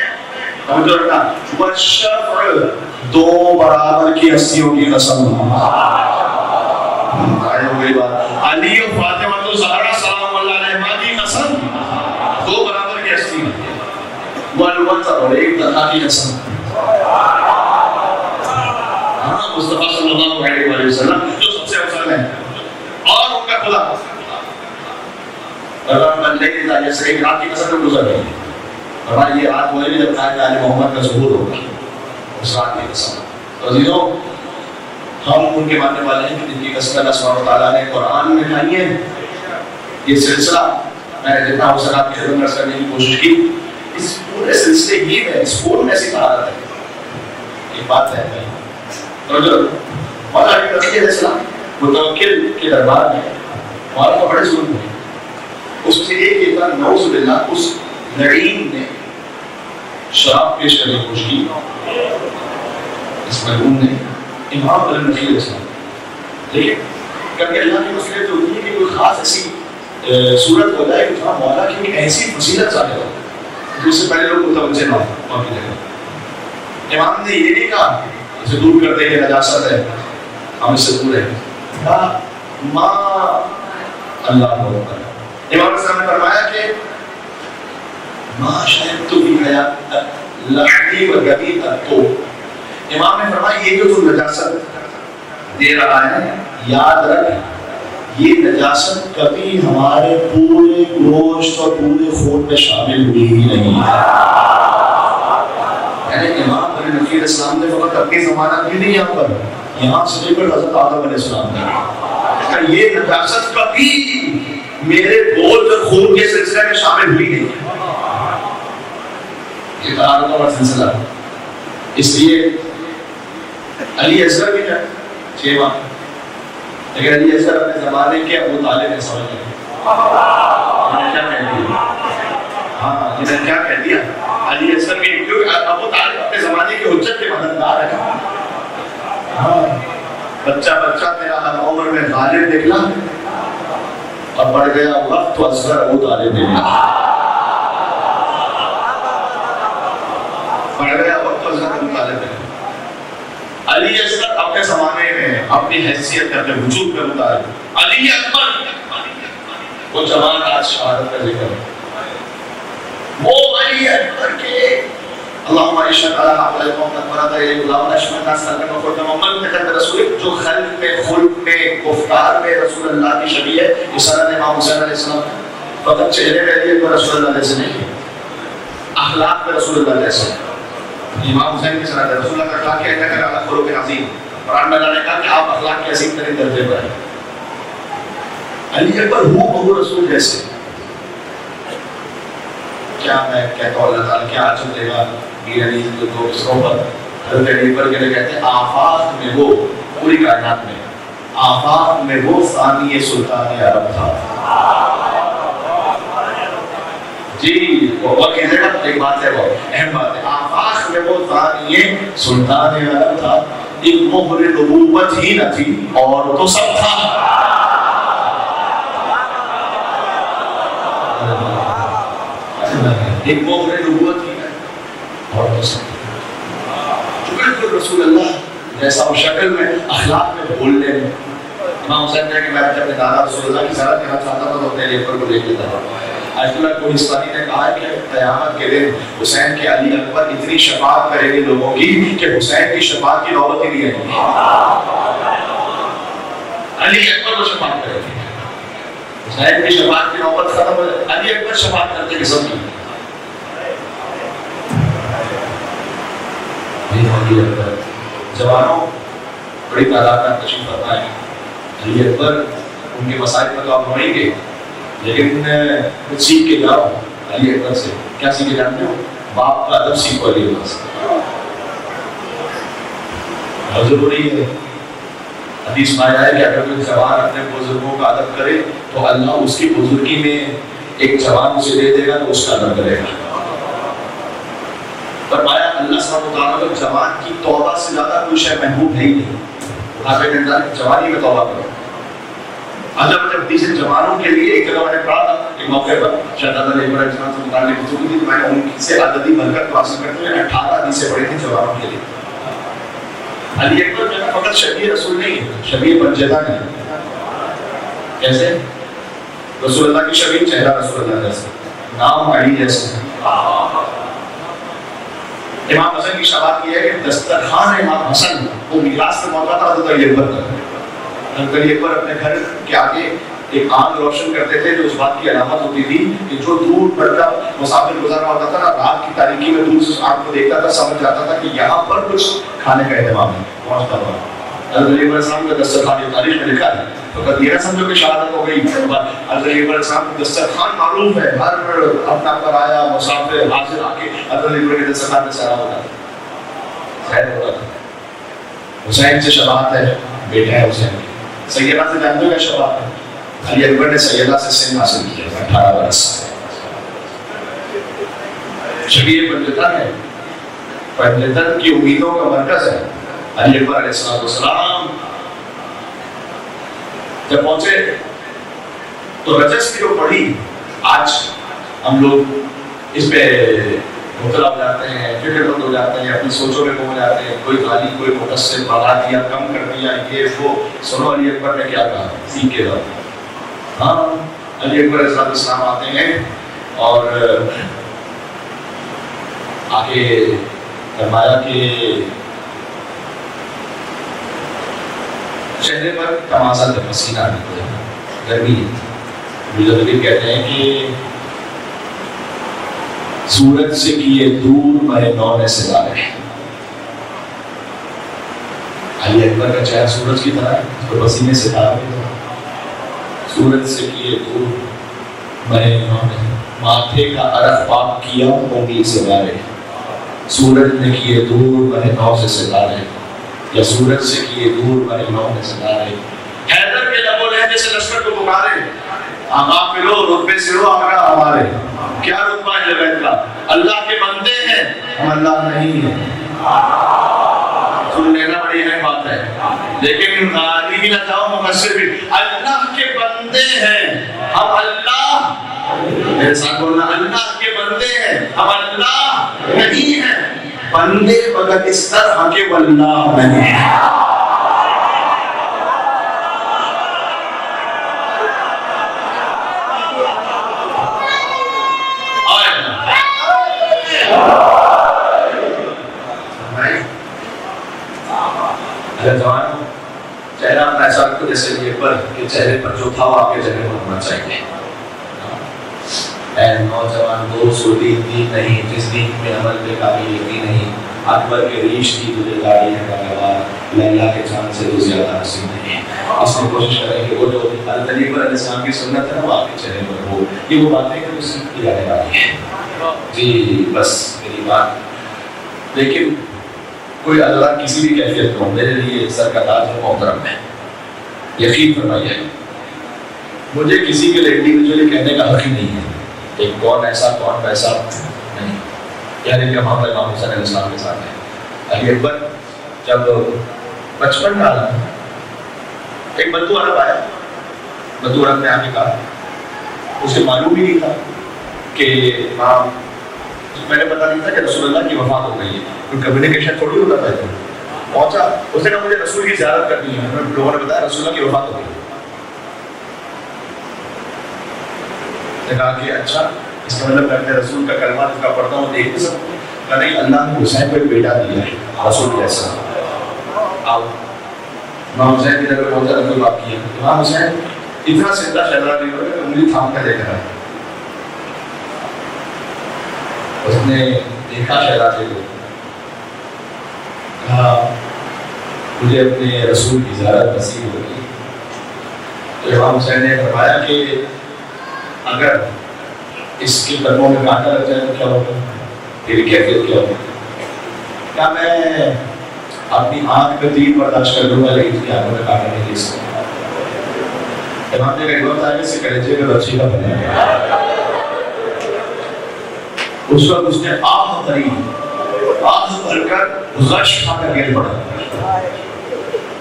توجہ رکھنا، والشفع 2 برابر کی ہستیوں کی قسم، آئے ہوئی بات، علی و فاطمہ تو زہرا سلام اللہ علیہ کی قسم، الوتر اور ایک تنہا کی قسم. ہاں مصطفیٰ صلی اللہ علیہ وآلہ وسلم جو سب سے افضل ہیں اور ان کا خدا بندے کی رات کی قسم میں گزر گئی. فرمایا یہ رات وہی جب قائد آل محمد کا ظہور ہوگا. اس رات کی قسم. تو عزیزوں ہم ان کے ماننے والے ہیں کہ جن کی قسم اللہ سبحانہ وتعالیٰ نے قرآن میں کھائی ہے. یہ سلسلہ میں نے جتنا ہو سکا آپ کی خدمت کرنے کی کوشش کی. اس پورے سلسلے ہی میں سکون میں ایسی طہارت ہے. ایک بات ہے مولا علی رضی علیہ السلام متوکل کے دربار میں مولا کو بڑے ظلم ہوئے. اس سے ایک تھا نعوذ باللہ اس لعین نے شراب پیش کرنے کی کوشش کی. اس ملعون نے امام علیہ علیہ السلام لیکن کبھی اللہ کی مصلحت تو ہوتی ہے کہ کوئی خاص ایسی صورت ہو جائے کہ جہاں مولا کی ایک ایسی فضیلت ظاہر ہو جس سے پہلے لوگ متوجہ نہ ہو. امام نے یہ نہیں کہا اسے دور کرتے ہیں نجاست ہے ہم اس سے دور ہیں. ماں اللہ کو امام صاحب نے فرمایا کہ ماں شاید تو بھی حیا لحظی و گدی تو امام نے فرمایا یہ جو تو نجاست دے رہا ہے یاد رکھ یہ نجاست کبھی ہمارے پورے گوشت اور پورے خون میں شامل ہوئی ہی نہیں ہے. یعنی امام علیہ نبی اسلام نے فقط اپنی ضمانت بھی نہیں یہاں پر یہاں سے لے کر حضرت آدم علیہ السلام نے یہ نجاست کبھی میرے گوشت اور خون کے سلسلے میں شامل ہوئی نہیں ہے. یہ تعارض کا سلسلہ. اس لیے علی اصغر بھی ہے 6 ماہ لیکن علی اصغر اپنے زمانے کے ابو طالب نے سمجھ لیا. کیا کہہ دیا؟ ہاں انہیں کیا کہہ دیا؟ علی اصغر بھی کیونکہ ابو طالب اپنے زمانے کے حجت کے مددگار ہے. بچہ تیرا ہر عمر میں غالب نکلا اور بڑھ گیا وقت تو اصغر ابو طالب نے بڑھ گیا وقت تو اصغر ابو طالب نے. علی اصغر اپنے زمانے میں اپنی حیثیت میں اپنے وجود میں مطالب علی اکبر وہ جوان آج شہادت کا ذکر وہ علی اکبر کے اللہم اشہد علی حافظ محمد مراد علیہ اللہم اشمد ناصر میں مفرد محمد تکرد رسول جو خلق میں خلق میں گفتار میں رسول اللہ کی شبیہ ہے. یہ سند امام حسین علیہ السلام فقط چہرے میں علی اکبر رسول اللہ علیہ السلام نہیں اخلاق میں رسول اللہ علیہ السلام. امام حسین کی سند ہے رسول اللہ کا اخلاق ہے انکا علی خلق عظیم. قرآن میں اللہ نے کہا کہ آپ اخلاق کے عظیم ترین درجے پر ہیں. علی اکبر ہو بہو رسول جیسے کیا میں کہتا ہوں اللہ تعالیٰ کیا عجب دے گا میر علی دو کسروں پر حضرت علی اکبر کے لئے کہتے ہیں آفاق میں وہ پوری کائنات میں آفاق میں وہ ثانی سلطان عرب تھا. جی وہ کہتے ہیں ایک بات ہے وہ اہم بات ہے آفاق میں وہ ثانی سلطان عرب تھا. ایک مہر نبوت ہی نہ تھی اور تو سب تھا. ایک مہر نبوت ہی ہے اور تو سب جو بالکل رسول اللہ جیسا وہ شکل میں اخلاق میں بولنے میں. امام حسین نے کہ میں اپنے دادا رسول اللہ کی زیارت کرنا چاہتا تھا تو اپنے علی اکبر کو لے کے تھا. آج اللہ کو ہستانی نے کہا کہ قیامت کے دن حسین کے علی اکبر اتنی شفاعت کریں گے لوگوں کی کہ حسین کی شفاعت کی نوبت ہی نہیں ہے. علی اکبر کو شفاعت کریں گے حسین کی شفاعت کی نوبت ختم ہو جائے. علی اکبر شفاعت کرتے ہیں سب کی. جوانوں بڑی تعداد میں تشریف فرما ہے. علی اکبر ان کے مسائل پر تو آپ ہوئیں گے لیکن کچھ سیکھ کے جاؤ علی اکبر سے. کیا سیکھ کے جانتے ہو؟ باپ کا ادب سیکھو علی اکبر سے. بہت ضروری ہے. حدیث میں آیا ہے کہ اگر کوئی جوان اپنے بزرگوں کا ادب کرے تو اللہ اس کی بزرگی میں ایک جوان اسے دے دے گا تو اس کا ادب کرے گا. فرمایا اللہ سبحانہ وتعالیٰ کو جوان کی توبہ سے زیادہ کوئی شے محبوب ہے ہی نہیں. آپ ایک جوانی میں توبہ کرو. اللہ جب حدیث جوانوں کے لیے ایک جگہ میں نے پڑھا تھا ایک موقع پر شہزادہ علی اکبر علیہ السلام سے متعلق گفتگو تھی. میں نے ان سے عددی برکت حاصل کرتے ہوئے 18 حدیثیں پڑھی تھیں جوانوں کے لیے. علی اکبر جو ہے فقط شبیہ رسول نہیں ہے شبیہ بنجدہ نہیں. کیسے؟ رسول اللہ کی شبیہ چہرہ رسول اللہ جیسا نام علی جیسا امام حسن کی شباہت یہ ہے کہ دسترخوان امام حسن وہ میراث میں موقع تھا حضرت علی اکبر کا. حضرت علی اکبر اپنے گھر کے آگے ایک آنکھ روشن کرتے تھے جو اس بات کی علامت ہوتی تھی کہ جو دور پر کا مسافر گزر رہا ہوتا تھا نا رات کی تاریکی میں دور سے آنکھ کو دیکھتا تھا سمجھ جاتا تھا کہ یہاں پر کچھ کھانے کا اہتمام ہے پہنچتا ہوا. حضرت علی اکبر السلام کا دسترخوان یہ تاریخ میں لکھا ہے تو کبھی یہ نہ سمجھو کہ شہادت ہو گئی. حضرت علی اکبر السلام کا دسترخوان معروف ہے ہر اپنا پر آیا مسافر حاضر آ کے حضرت علی اکبر کے دسترخوان میں سیراب ہوتا تھا سیر ہوتا تھا. حسین سے شباہت ہے بیٹا ہے حسین کی. سیدہ سے جانتے ہو کیا شباہت ہے؟ علی اکبر نے سیدہ سے سن حاصل کیا 18 برس. شبیہ پنجتن ہے پنجتن کی امیدوں کا مرکز ہے. علی اکبر علیہ السلام جب پہنچے تو رجس کی جو پڑھی آج ہم لوگ اس پہ مبتلا ہو جاتے ہیں فکر مند ہو جاتے ہیں اپنی سوچوں میں گم جاتے ہیں. کوئی غالی کوئی مقصر بڑھا دیا کم کر دیا یہ وہ. سنو علی اکبر نے کیا کہا سیکھ کے بعد. ہاں علی اکبر علیہ السلام آتے ہیں اور آگے فرمایا کہ چہرے پر تمازا پسینہ نکلے گرمی. بزرگ کہتے ہیں کہ سورج سے کیے دور میں نو نے ستارے. علی اکبر کا چہرہ سورج کی طرح تو پسینے ستارے. سورج سے کیے دور میں نو نے ماتھے کا عرق پاک کیا انگلی سے گارے. سورج نے کیے دور میں نو سے ستارے یا سورج سے کیے دور میں نو نے ستارے. حیدر کے لب و لہجے سے لشکر کو پکارے آقا پلو رتبے سے رو آقا ہمارے. کیا رتبہ ہے بیت کا؟ اللہ کے بندے ہیں ہم اللہ نہیں ہیں. سن لینا بڑی اہم بات ہے لیکن غالی بھی نہ جاؤ مقصر بھی. اللہ کے بندے ہیں ہم اللہ. میرے ساتھ بولنا اللہ کے بندے ہیں ہم اللہ نہیں ہیں. بندے مگر اس طرح کے واللہ نہیں ہیں. جوان چہرہ اپنا ایسا رکھو جیسے یہ پر کہ چہرے پر جو تھا وہ آپ کے جگہ پر ہونا چاہیے. اے نوجوان دوست و دین نہیں جس دین میں عمل پہ قابل یقین نہیں. اکبر کے ریش کی تجھے گاڑی ہے کاروبار لیلا کے چاند سے تو زیادہ نصیب نہیں. اس میں کوشش کریں کہ وہ جو حضرت علی اکبر علیہ السلام کی سنت ہے نا وہ آپ کے چہرے پر ہو. یہ وہ باتیں کہ اس کی جانے والی ہے. جی بس میری بات. لیکن کوئی اللہ کسی بھی کیفیت میں ہو میرے لیے سر کا تاج و محترم ہے. یقین فرمائیے مجھے کسی کے لیے انڈیویجولی کہنے کا حق ہی نہیں ہے کہ کون ایسا کون ویسا نہیں. یعنی کہ ہم امام حسین علیہ السلام کے ساتھ ہیں. علی اکبر جب 55 کا عالم ایک بدو عرب آیا. بدو عرب نے آ کے کہا اسے معلوم ہی نہیں تھا کہ میں نے پتا نہیں تھا کہ رسول اللہ کی وفات ہو گئی ہے. کوئی کمیونیکیشن تھوڑی ہوتا تھا. پہنچا اس نے کہا مجھے رسول کی زیارت کرنی ہے. لوگوں نے بتایا رسول اللہ کی وفات ہو گئی. نے کہا کہ اچھا اس کا مطلب میں رسول کا کلمہ جس کا پڑھتا ہوں دیکھ بھی سکتا ہوں. کہا نہیں اللہ نے حسین کو ایک بیٹا دیا ہے رسول جیسا. آؤ امام حسین کی طرف بہت زیادہ کوئی بات کی ہے. امام حسین اتنا سیدھا شہزادہ نہیں ہوگا کہ انگلی تھام کر دیکھ رہا ہے. اس نے دیکھا شہزادے کو کہا مجھے اپنے رسول کی زیارت نصیب ہوگی. تو امام حسین نے فرمایا کہ اگر اس کے قدموں میں کانٹا لگ جائے تو کیا ہوگا؟ تیری کیفیت کیا ہوگی؟ کیا میں اپنی آنکھ میں تیر برداشت کر لوں گا لیکن اس کی آنکھوں میں کانٹا نہیں لے سکتا. امام نے ایک وقت آگے سے کلیجے میں بچی کا بنا گیا. اس وقت اس نے آہ بھر کر غش کھا کر گر پڑا.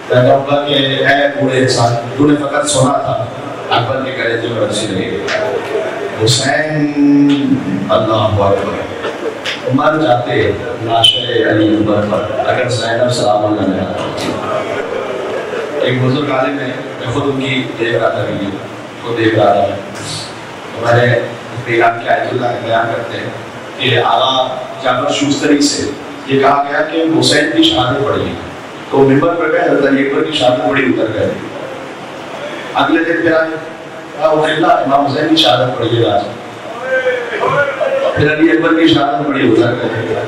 میں کہوں گا کہ اے بوڑھے انسان تو نے فقط سنا تھا اکبر کے کلیجے میں بچی نہیں. حسین اللہ اکبر مر جاتے لاشے علی اکبر پر اگر زینب سلام اللہ نے ایک بزرگ عالم ہے. میں خود ان کی دیکھ رہا تھا ویڈیو کو دیکھ رہا تھا. ہمارے پیغام کے آیت اللہ بیان کرتے ہیں کہ آغا جعفر شوستری سے یہ کہا گیا کہ حسین کی شہادت پڑھی تو ممبر پر گئے حضرت علی اکبر کی شہادت پڑھی اتر گئے. اگلے دن پھر آئے امام حسین کی شہادت پڑھی ہے آج. پھر علی اکبر کی شہادت پڑھی اتر گئے.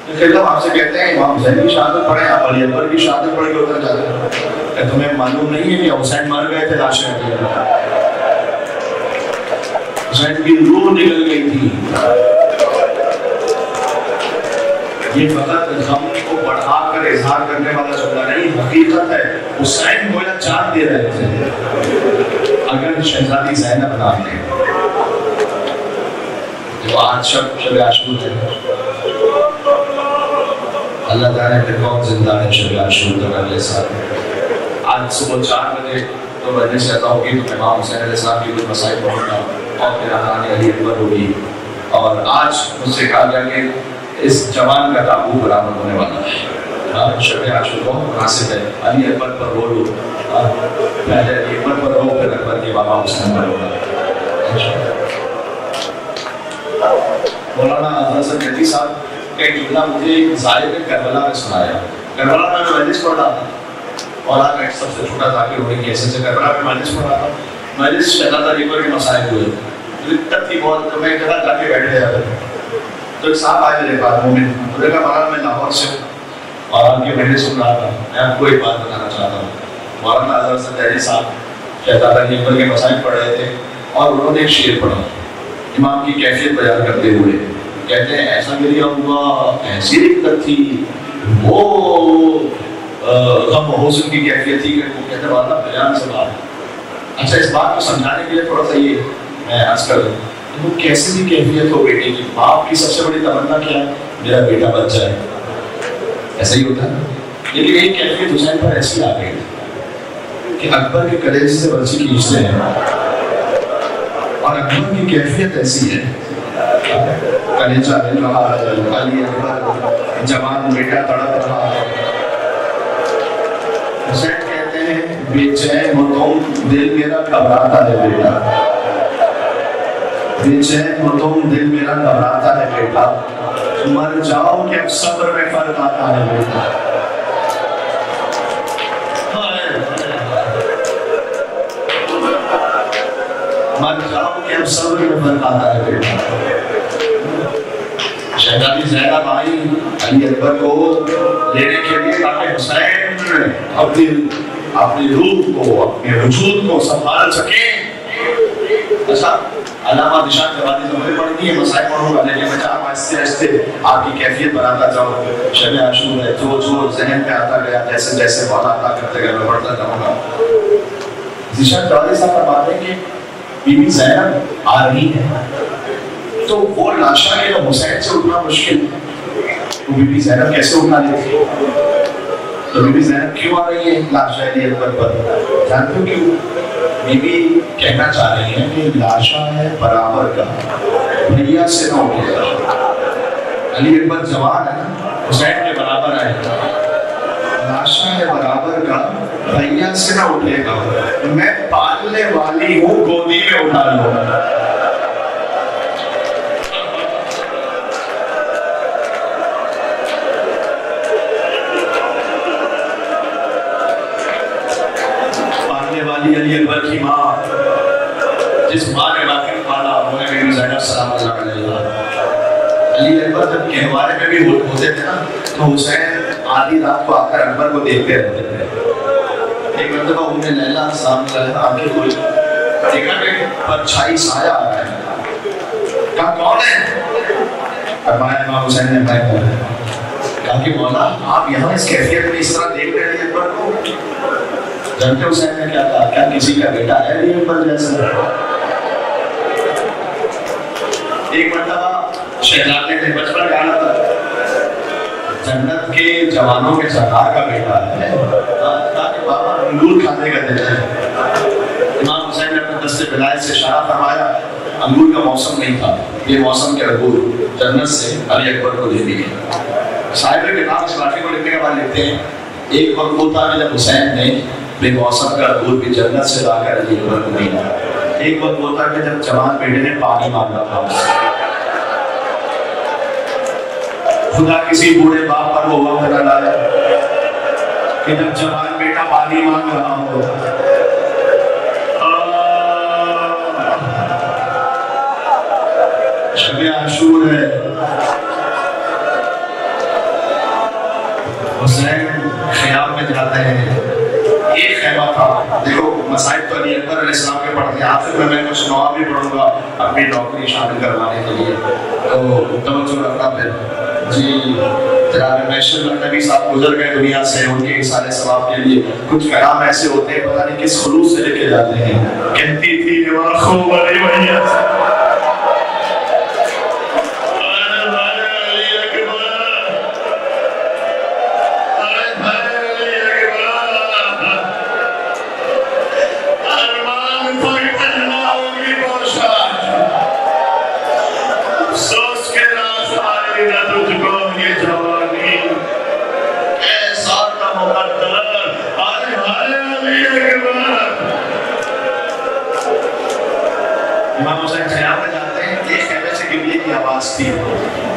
پھر ہم آپ سے کہتے ہیں امام حسین کی شہادت پڑھیں, آپ علی اکبر کی شہادت پڑھ کے اتر جاتے ہیں. کہ تمہیں معلوم نہیں ہے کہ حسین مر گئے تھے لاشیں حسین کی روح نکل گئی تھی. یہ فقط غم کو بڑھا کر اظہار کرنے والا جملہ نہیں, حقیقت ہے. حسین گویا جان دے رہے تھے اگر شہزادی زینب نہ آتے. جو آج شب عاشور ہے, اللہ تعالیٰ پھر کون زندہ ہے شب عاشور کا اگلے سال. آج صبح 4 بجے تو بجنے سے عطا ہوگی تو امام حسین علیہ السلام کی کچھ مسائل پہنچنا اور پھر آنان علی اکبر ہوگی. اور آج مجھ سے کہا گیا کہ اس جوان کا تابوت برآمد ہونے والا ہے. شب عاشور بہت مناسب ہے. علی اکبر پر بولو, پہلے علی اکبر پر ہو پھر اکبر کے بابا حسین پر ہوگا. مولانا حضرت جدی صاحب کا ایک جملہ مجھے ایک ظاہر کربلا میں سنایا. کربلا میں مجلس پڑھ رہا تھا اور آج سب سے چھوٹا ذاکر ہونے کی حیثیت سے کربلا میں مجلس پڑھ رہا تھا. مجلس شہزادہ علی اکبر کے مسائل ہوئے, دقت تھی بہت. تو میں ایک جگہ جا کے بیٹھ گیا تھا تو ایک صاحب آئے میرے پاس, مومن. تو نے کہا مولانا میں لاہور سے ہوں اور آپ کی مجلس سن رہا تھا, میں آپ کو ایک بات بتانا چاہتا ہوں. مولانا حضرت جدی صاحب شہزادہ علی اکبر کے مسائل پڑھ رہے تھے اور انہوں نے ایک شعر پڑھا امام کی کیفیت بیان کرتے ہوئے. کہتے ہیں ایسا گریا ہوا, ایسی دقت تھی, وہ غم و حزن کی کیفیت تھی کہ وہ کہتے ہیں والا بیان سے بات. اچھا, اس بات کو سمجھانے کے لیے تھوڑا سا یہ میں عرض کر دوں, وہ کیسی بھی کیفیت ہو بیٹے کی, باپ کی سب سے بڑی تمنا کیا ہے, میرا بیٹا بچ جائے. ایسا ہی ہوتا ہے. لیکن ایک کیفیت حسین پر ایسی آ گئی کہ اکبر کے کلیجے سے برچی کھینچتے ہیں اور اکبر کی کیفیت ایسی ہے, کلیجہ مل رہا ہے, علی اکبر جوان بیٹا تڑپ رہا ہے. حسین کہتے ہیں بے چین ہو تم دل میرا گھبراتا ہے بیٹا, بے چین ہو تم دل میرا گھبراتا ہے بیٹا, مر جاؤ کہ اب صبر میں فرق آتا ہے بیٹا. مر جاؤ کہ اب صبر میں فرق آتا ہے بیٹا. شہزادی زینب آئی علی اکبر کو لینے کے لیے تاکہ حسین اپنی روح کو, اپنے وجود کو سنبھال سکیں. اچھا, علامہ نشان جوادی تو میں پڑھ دی ہے, مسائل پڑھوں گا لیکن میں چاہوں آہستہ آہستہ آپ کی کیفیت بناتا جاؤں. شب عاشور ہے, جو جو ذہن میں آتا گیا جیسے جیسے مولا عطا کرتے گئے میں پڑھتا جاؤں گا. نشان جوادی صاحب فرماتے ہیں کہ بی بی زینب آ رہی ہے تو وہ لاشا کے تو حسین سے اٹھنا مشکل, تو بی بی زینب کیسے اٹھا لیتی ہے؟ تو بی بی زینب کیوں آ رہی ہے لاشا علی اکبر پر؟ جانتے ہو کیوں؟ بی بی کہنا چاہ رہی ہے کہ لاشا ہے برابر کا, بھیا سے نہ اٹھے گا. علی اکبر جوان ہے نا, حسین کے برابر آئے گا. لاشا ہے برابر کا, بھیا سے نہ اٹھے گا. میں پالنے والی ہوں, گودی میں اٹھا لوں. علی اکبر کی ماں, جس ماں نے واقعی پالا وہ ہے میری زینب سلام اللہ علیہ. علی اکبر جب کہوارے میں بھی ہوتے تھے نا تو حسین آدھی رات کو آ کر اکبر کو دیکھتے رہتے تھے. ایک مرتبہ ام لیلا سلام اللہ علیہ آنکھیں کھولی, دیکھا کہ پرچھائی سایہ آ رہا ہے. کہا کون ہے؟ فرمایا امام حسین نے بھائی. کہا کہ مولا آپ یہاں اس کیفیت میں اس طرح دیکھ رہے ہیں اکبر کو؟ جانتے حسین نے کیا کہا, کیا کسی کا بیٹا ہے علی اکبر جیسا؟ ایک مرتبہ شہزادے نے بچپن گانا تھا, جنت کے جوانوں کے سردار کا بیٹا ہے, کہا کہ بابا انگور کھانے کا دل ہے. امام حسین نے اپنے دست ولایت سے اشارہ فرمایا, انگور کا موسم نہیں تھا, یہ موسم کے انگور جنت سے علی اکبر کو دے دیے. صاحب کتاب اس واقعے کو لکھنے کے بعد لکھتے ہیں ایک وقت وہ تھا جب حسین نے بے موسم کا انگور بھی جنت سے لا کر علی اکبر کو دیا. ایک وقت وہ تھا کہ جب جوان بیٹے نے پانی مانگا تھا. خدا کسی بوڑھے باپ پر وہ وقت نہ لایا کہ جب جوان بیٹا پانی مانگ رہا ہو. شب عاشور ہے. حسین خیام میں جاتے ہیں. ایک خیمہ تھا. دیکھو مسائل تو علی اکبر علیہ السلام کے پڑھتے ہیں. آخر میں کچھ نواب بھی پڑھوں گا اپنی نوکری شامل کروانے کے لیے, تو توجہ رکھنا. پھر جی جناب محشر نبی صاحب گزر گئے دنیا سے, ان کے اصالِ ثواب کے لیے کچھ کلام ایسے ہوتے ہیں پتہ نہیں کس خلوص سے لکھے جاتے ہیں. کہتی تھی خوب علی بھیا تھی.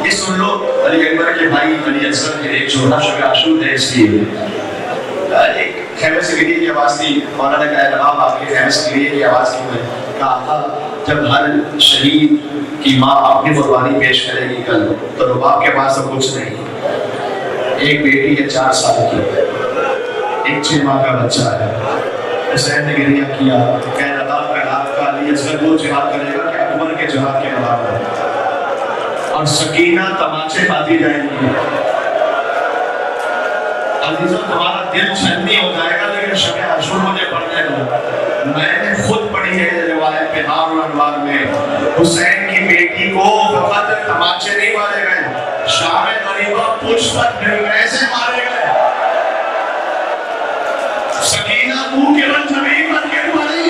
یہ سن لو علی اکبر کے بھائی علی اصغر کے ایک چھوٹا شب عاشور ہے, اس لیے ایک خیمے سے گریے کی آواز تھی. مولانا نے کہا جناب آپ کے خیمے سے گریے کی آواز کیوں ہے؟ کہا جب ہر شہید کی ماں اپنی قربانی پیش کرے گی کل, تو باپ کے پاس تو کچھ نہیں. ایک بیٹی ہے 4 سال کی, ایک 6 ماہ کا بچہ ہے. حسین نے گریہ کیا, کہ اللہ کا آپ کا علی اصغر وہ جہاد کرے گا کہ عمر کے جہاد کے برابر, اور سکینہ تماچے کھاتی جائیں گی. عزیزوں تمہارا دل چھنی ہو جائے گا, لیکن شب عاشور مجھے پڑھنے دو. میں نے خود پڑھی ہے روایت بہار الانوار میں. حسین کی بیٹی کو فقط تماچے نہیں مارے گئے, شام غریبہ پشت پر ایسے مارے گئے. سکینہ منہ کے بل زمین پر گر پڑی.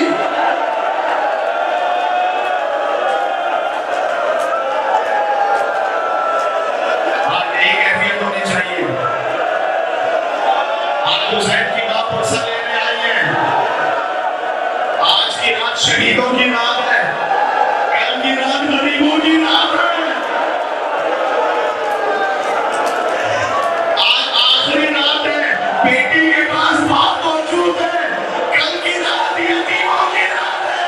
حسین کی ماں پرسہ لینے آئی ہے. آج کی رات شہیدوں کی رات ہے, کل کی رات غریبوں کی رات ہے. آج آخری رات ہے, بیٹی کے پاس باپ موجود ہے, کل کی رات یتیموں کی رات ہے.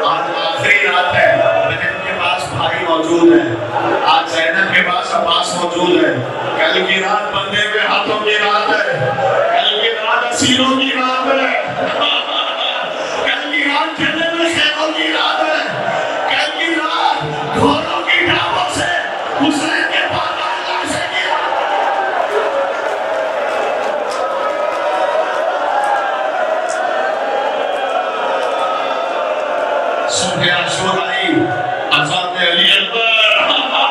آج آخری رات ہے, بھائی موجود ہے. آج زینب کے پاس عباس موجود ہے. کل کی رات بندے ہوئے ہاتھوں کی رات ہے. کل کی رات اسیروں کی رات ہے. کل کی رات جھنڈے میں خیموں کی رات ہے. کل کی رات گھوڑوں کی ڈھابوں سے حسین کے پاس لاشیں کی رات. صبح عاشور آئی, اذان علی اکبر, اللہ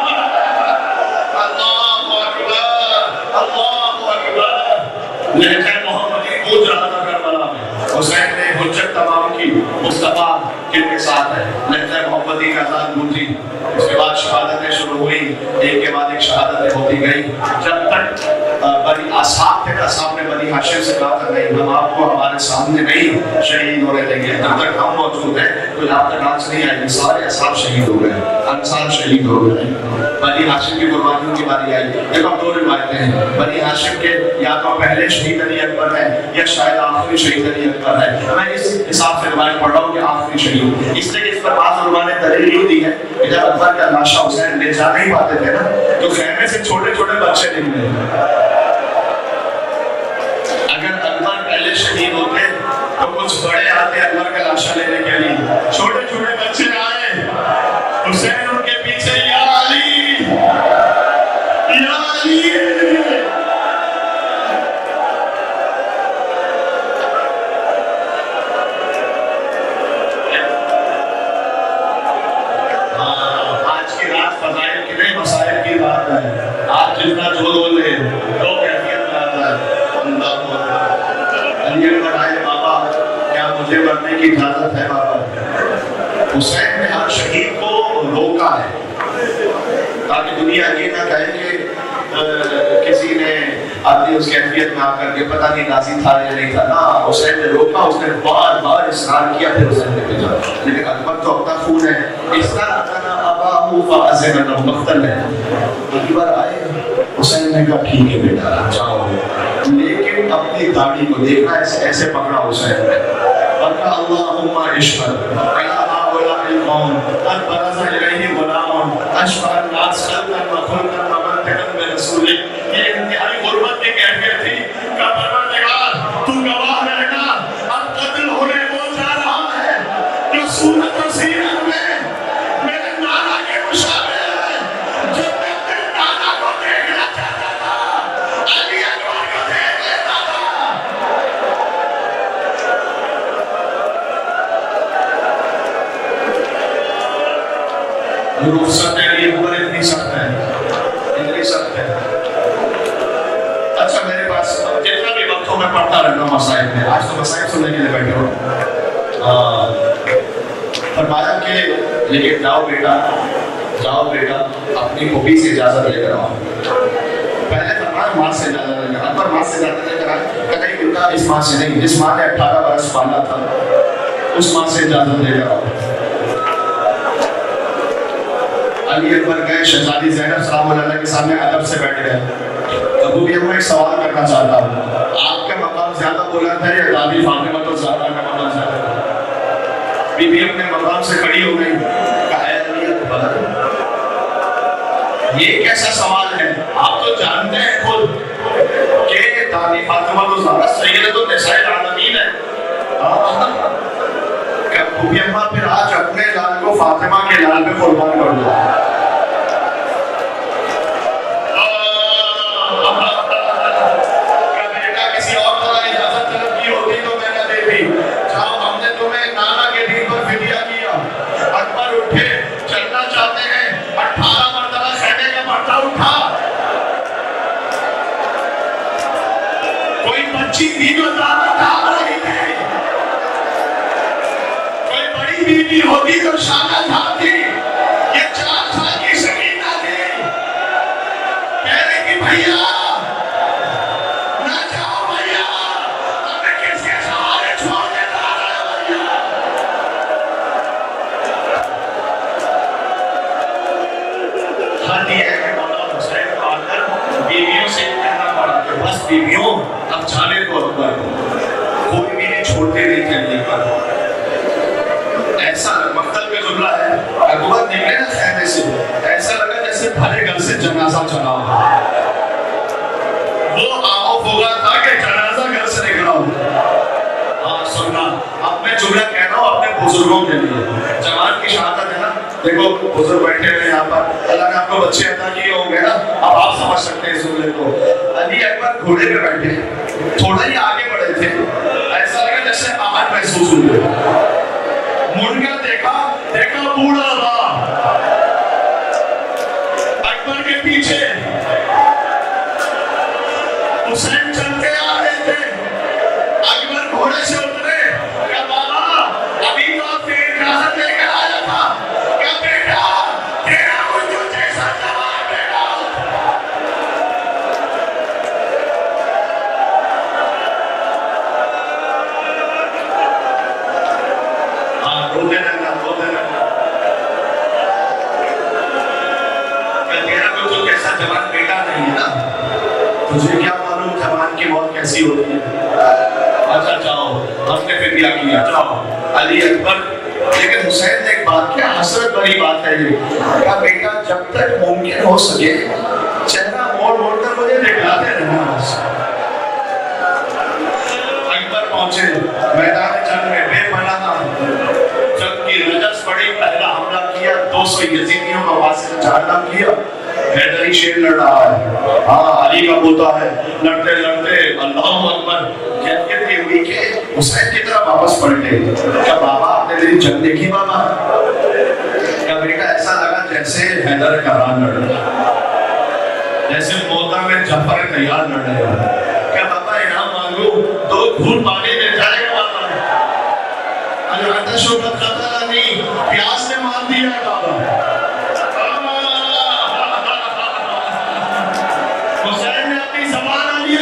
اکبر, اللہ اکبر. لہجہ محمدی گونج رہا تھا کربلا میں. حسین نے حجت تمام کی, مصطفیٰ کن کے ساتھ ہے. لہجہ محمدی کا اذان گونجی, اس کے بعد شہادتیں شروع ہوئی, ایک کے بعد ایک شہادتیں ہوتی گئی. جب تک بنی اصحاب تھے, اصحاب نے بنی ہاشم سے کہا تھا نہیں, ہم آپ کو ہمارے سامنے نہیں شہید ہونے دیں گے. جب تک ہم موجود ہیں تو یہاں تک آنچ نہیں آئے گی. سارے اصحاب شہید ہو گئے, انصار شہید ہو گئے. بنی ہاشم کی قربانیوں کی باری آئی. دیکھو 2 روایتیں ہیں. بنی ہاشم کے یا تو پہلے شہید علی اکبر ہے یا شاید آخری شہید علی اکبر ہے. میں اس حساب سے روایت پڑھ رہا ہوں کہ آخری شہید, اس لیے کہ اس پر بعض علماء نے دلیل یوں دی ہے کہ جب اکبر کا لاشا حسین لے جا نہیں پاتے تھے نا, تو خیمے سے چھوٹے چھوٹے بچے نکلے. اگر اکبر پہلے شہید ہوتے تو کچھ بڑے آتے اکبر کا لاشا لینے کے لیے. چھوٹے چھوٹے بچے آئے, حسین ان کے پیچھے یا علی یا علی. آج کی رات فضائل کی نہیں, مسائل کی رات ہے. آج جتنا جو بولے تو کیفیت میں آتا ہے. علی اکبر آئے, بابا کیا مجھے مرنے کی اجازت ہے بابا؟ حسین نے ہر شہید کو روکا ہے تاکہ دنیا یہ نہ کہے کہ کسی نے آدمی اس کیفیت میں آ کر کے پتہ نہیں نازی تھا یا نہیں تھا، نا حسین نے روکا، اس نے بار بار اصرار کیا، پھر حسین نے بھیجا. لیکن اکبر تو اپنا خون ہے، استأذن أباه فأذن له، مقتل ہے. ایک بار آئے، حسین نے کہا ٹھیک ہے بیٹا جاؤ، لیکن اپنی داڑھی کو دیکھنا، ایسے پکڑا حسین نے اور کہا اللہم اشہد علی هؤلاء القوم قد برز الیہ غلام اشبہ الناس خلقا وخلقا ومنطقا برسولک. یہ انتہائی غربت کی کیفیت تھی کہ پروردگار تو گواہ رہنا، اب قتل ہونے کو جا رہا ہے جو صورت و سیرت میں میرے نانا کے مشابہ ہے. جب میں اپنے نانا کو دیکھنا چاہتا تھا، علی اکبر کو دیکھ لیتا تھا. رخصت ہے یہ عمر اتنی سخت ہے، اتنی سخت ہے. اچھا میرے پاس جتنا بھی وقت ہو میں پڑھتا رہتا ہوں مسائل میں. آج تو مسائل سننے کے لیے بیٹھے ہو. فرمایا کہ لیکن جاؤ بیٹا اپنی پھوپھی سے اجازت لے کر آؤ. پہلے فرمایا ماں سے اجازت لے کر، اکبر ماں سے اجازت لے کر آئے. کہ نہیں بیٹا اس ماں سے نہیں، جس ماں نے 18 برس پالا تھا اس ماں سے اجازت لے کر آؤ. علی اکبر گئے، شہزادی زینب سلام اللہ کے سامنے ادب سے بیٹھ گئے. ابو بھی میں ایک سوال کرنا چاہتا ہوں، آپ کا مقام زیادہ بلند ہے یا دادی فاطمہ تو زہرا کا مقام زیادہ ہے؟ بی بی اپنے مقام سے کھڑی ہو گئی. کہا اے علی اکبر یہ کیسا سوال ہے؟ آپ تو جانتے ہیں خود کہ دادی فاطمہ تو زہرا سیدۃ النساء العالمین ہے. کہ بی اماں پھر آج اپنے لال کو فاطمہ کے لال پہ قربان کر دو. بیوی ہوتی تو شانہ تھاتی، یہ 4 سال کی سکینہ تھی. کہہ رہی کہ بھیا نہ جاؤ بھیا، ہمیں کس کے سہارے چھوڑ کے جا رہے ہو بھیا. حد یہ ہے کہ مولا حسین کو آ کر بیویوں سے کہنا پڑا کہ بس بیویوں اب جانے کو اکبر، کوئی بھی نہیں چھوڑتے نہیں کہنے پر. ایسا مقتل پہ جملہ ہے، اکبر نکلے نا خیمے سے، ایسا لگا جیسے بھرے گھر سے جنازہ چلا ہو. وہ آؤ ہوگا تھا کہ جنازہ گھر سے نکلا ہو. ہاں سننا، اب میں جملہ کہہ رہا ہوں اپنے بزرگوں کے لیے. جوان کی شہادت ہے نا، دیکھو بزرگ بیٹھے ہوئے یہاں پر، اللہ نے آپ کو بچے عطا کیے ہوں گے نا، اب آپ سمجھ سکتے ہیں اس جملے کو. علی اکبر گھوڑے پہ بیٹھے، تھوڑا ہی آگے بڑھے تھے، ایسا لگا جیسے آہٹ محسوس ہوئی. مڑ کر دیکھا بوڑھا تھا اکبر کے پیچھے. حسین چلتے آ رہے تھے، اکبر گھوڑے سے اترے. کہا بابا ابھی تو آپ سے اجازت لے کر آیا تھا. کہا بیٹا تیرا مجھو جیسا جوان بیٹا. ہاں رو دینا جوان بیٹا نہیں ہے نا، تجھے کیا معلوم جوان کی موت کیسی ہوتی ہے. اچھا جاؤ، ہم نے پھر کیا کیا، جاؤ. علی اکبر، لیکن حسین نے ایک بات کیا، حسرت بڑی بات ہے یہ. کہا بیٹا جب تک ممکن ہو سکے چہرہ موڑ موڑ کر مجھے دکھلاتے رہنا. اکبر پہنچے میدان جنگ میں بے پناہ جنگ کی رجس پڑی، پہلا حملہ کیا، 200 یزیدیوں کا واسطہ جہنم کیا. حیدری شیر لڑ رہا ہے، ہاں علی کا پوتا ہے، لڑتے لڑتے اللہ اکبر کیفیت یہ ہوئی کہ حسین کی طرف واپس پلٹے. کیا بابا آپ نے میری جنگ دیکھی بابا؟ کیا بیٹا ایسا لگا جیسے حیدر کران لڑ رہا، جیسے موتا میں جعفر تیار لڑ رہے ہو. کیا بابا انعام مانگو؟ 2 گھونٹ پانی مل جائے گا بابا. العطش قد قتلنی، پیاس نے مار دیا ہے بابا. حسین نے اپنی زبان علی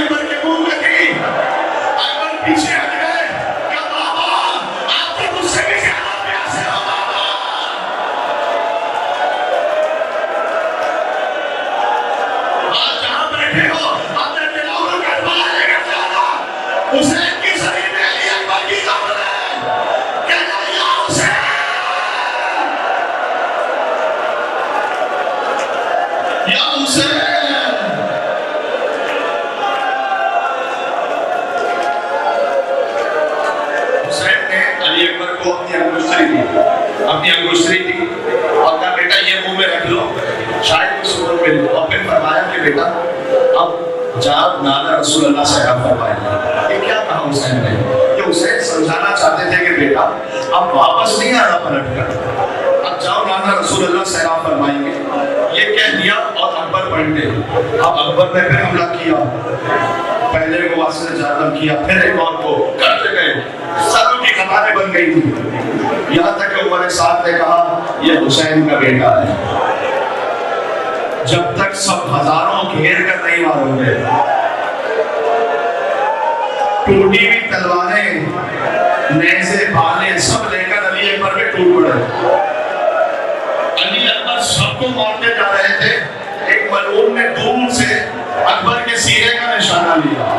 کو اپنی انگشتری دی اور کہا بیٹا یہ منہ میں رکھ لو شاید کچھ سکون ملے، اور پھر فرمایا کہ بیٹا اب جب نانا رسول اللہ سے فرمائے یہ کیا کہا حسین نے؟ یہ حسین سمجھانا چاہتے تھے کہ بیٹا اب واپس نہیں آنا پلٹ کر، اب جاؤ نانا رسول اللہ سلام فرمائیں گے، یہ کہہ دیا اور اکبر پلٹے۔ اب اکبر نے پھر حملہ کیا، پہلے کو واسطے جانب کیا، پھر ایک اور کو کرتے گئے، سب کی قطاریں بن گئی تھی، یہاں تک کہ عمر سعد نے کہا یہ حسین کا بیٹا ہے۔ جب تک سب ہزاروں گھیر کر نہیں ماروں گے، ٹوٹی ہوئی تلواریں، نیزے، بھالے سب لے کر علی اکبر پہ ٹوٹ پڑے۔ علی اکبر سب کو مارتے جا رہے تھے، ایک ملعون نے دور سے اکبر کے سینے کا نشانہ لیا۔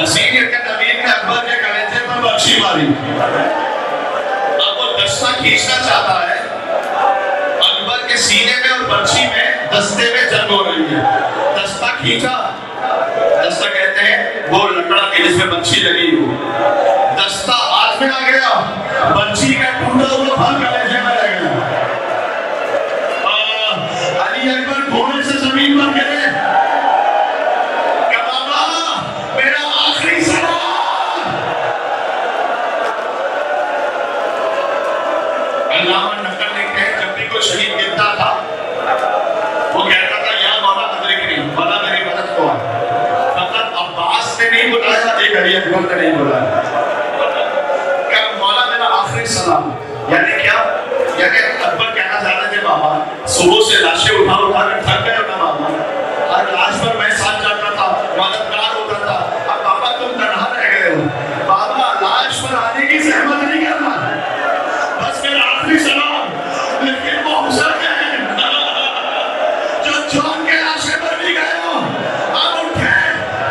حسین کے نبی نے اکبر کے کلیجے پر بخشی ماری۔ اب وہ دستہ کھینچنا چاہتا ہے، اکبر کے سینے میں اور برچھی میں دستے میں جنگ ہو رہی ہے۔ دستہ کھینچا، دستہ کہتے ہیں وہ لکڑا کی جس میں برچھی لگی ہو، دستہ ہاتھ میں آ گیا، برچھی کا ٹوٹا ہوا پھل کلیجے میں رہ گیا۔ علی اکبر گھوڑے سے زمین پر گرے، علامہ نقل لکھتے ہیں جب بھی کوئی شہید گرتا تھا وہ کہتا تھا یا مولا ادرکنی، مولا میری مدد کو آئے۔ فقط عباس نے نہیں بلایا، ایک علی اکبر نے نہیں بلایا کہ مولا میرا آخری سلام۔ یعنی کیا؟ یعنی اکبر کہنا چاہتے تھے بابا صبح سے لاشیں اٹھا کر تھک گئے ہو نا بابا، ہر لاش پر میں ساتھ جاتا تھا، مددگار ہوتا تھا، اب بابا تم تنہا رہ گئے ہو، بابا لاش پر آنے کی زحمت نہیں کرنا، بس میرا آخری سلام۔ لیکن وہ حسین ہے جو جان کے لاشے پر بھی گئے ہو، اب اٹھے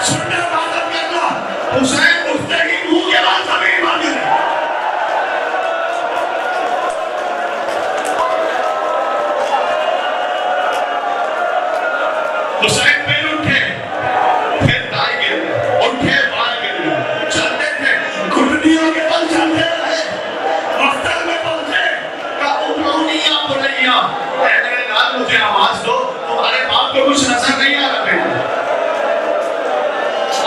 سننے عبادت کرنا۔ حسین اٹھتے ہی منہ کے بعد زمین مار گئے۔ حسین پھر اٹھے، پھر دائیں گئے، اٹھے بائیں گئے، چلتے تھے گھٹنیوں کے بل چلتے رہے، مختر میں پہنچے کہا اٹھونیا بنیا، اے میرے لال مجھے آواز دو، تمہارے باپ کو کچھ نظر نہیں آ رہا بیٹا۔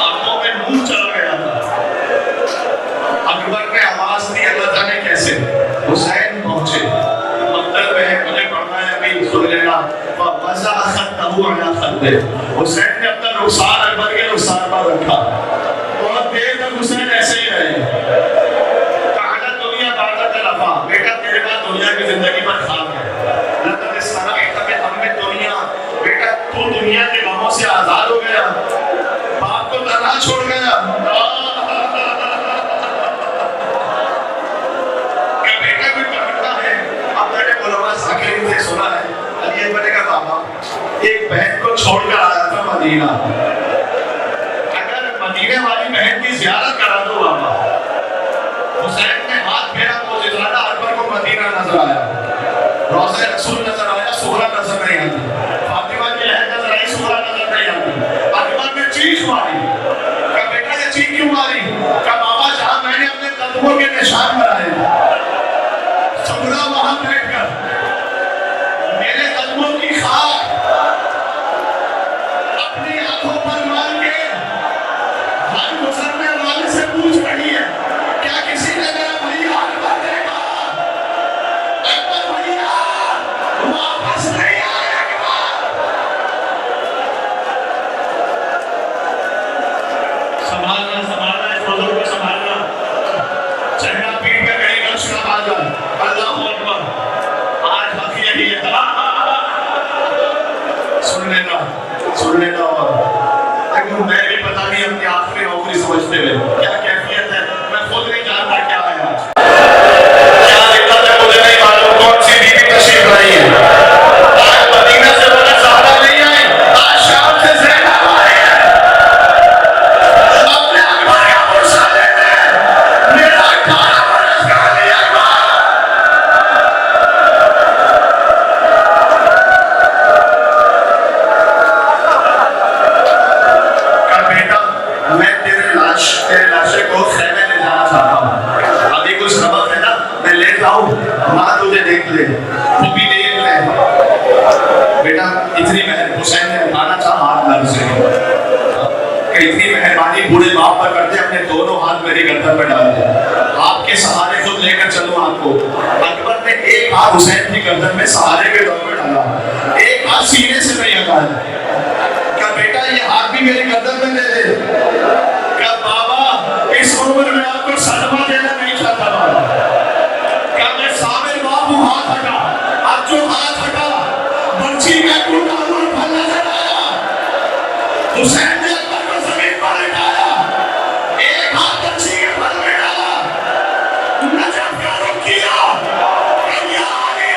آنکھوں میں نور چلا گیا تھا۔ اکبر نے آواز دی، اللہ جانے کیسے، حسین پہنچے، مختر میں ہے مجھے پڑھنا ہے ابھی سن لینا، وَوَزَعَ خَطَّهُ عَلَى خَطِّهِ، حسین نے اپنا رخسار اکبر کے رخسار پر رکھا۔ بہت دیر تک حسین ایسے ہی رہے۔ کہا دنیا بعد تلفا، بیٹا تیرے بعد دنیا کی زندگی پر خواب ہے، لقد استرحت من ہم دنیا، بیٹا تو دنیا کے غموں سے آزاد ہو گیا، باپ کو تنہا چھوڑ گیا۔ کہ بیٹا بھی پکڑتا ہے، اب میں نے علماء ساکرین سے سنا ہے، علی اکبر نے کہا بابا ایک بہن کو چھوڑ کر آیا تھا مدینہ، اگر مدینہ والی بہن کی زیارت کرا دو بابا۔ حسین نے ہاتھ پھیرا، موجزانہ اکبر کو مدینہ نظر آیا، روضہ رسول نظر آیا، سغرا نظر نہیں آتی، فاطمہ کی لہر نظر آئی، سغرا نظر نہیں آتی۔ اکبر نے چیخ ماری، کہا بیٹا یہ چیخ کیوں ماری؟ کہا بابا جہاں میں نے اپنے قدموں کے نشان بنائے، سغرا وہاں بیٹھ کر میرے قدموں کی خاک اپنی آنکھوں پر مار کے ہر گزرنے والے سے پوچھ رہی ہے کیا کسی نے میرا بھیا اکبر دیکھا؟ اکبر بھیا واپس نہیں آئے اکبر۔ سنبھالنا سنبھالنا اس بزرگ کو سنبھالنا، چہرہ پیٹ پہ کہیں غش نہ آ جائے۔ اللہ اکبر، آج حق یہی ہے، سن لینا اور لیکن میں بھی پتا نہیں اپنی آخری نوکری سمجھتے ہوئے کیا کیفیت ہے، میں خود نہیں جانتا کیا ہے آج کیا دقت ہے، مجھے نہیں معلوم کون سی بیوی تشریف لائی ہے۔ آج مدینہ سے بڑا زہرا نہیں آئی، آج شام سے زینب آئی ہے۔ اپنے اکبر کا پرسہ لیتے میرا 18 برس کا علی اکبر وہ بھی دیکھ لیں بیٹا اتنی حسین نے اٹھانا چاہا ہاتھ لگ سے کہ اتنی مہربانی بوڑھے باپ پر کرتے اپنے دونوں ہاتھ میری گردن پہ ڈال دیں آپ کے سہارے خود لے کر چلوں آپ کو. اکبر نے ایک ہاتھ حسین کی گردن میں سہارے کے طور پہ ڈالا ایک ہاتھ سینے سے نہیں ہٹایا کہ بیٹا یہ ہاتھ بھی میری گردن میں دے دے کہ بابا اس عمر میں آپ کو صدمہ دینا نہیں چاہتا بابا کہ میں صابر باپ ہوں ہاتھ ہٹا اب جو ہاتھ ہٹا برچی کا ٹوٹا ہوا پھل نظر آیا. حسین نے اکبر کو زمین پر لٹایا ایک ہاتھ برچی کے پھل میں ڈالا نجف کا رخ کیا کہ یا علی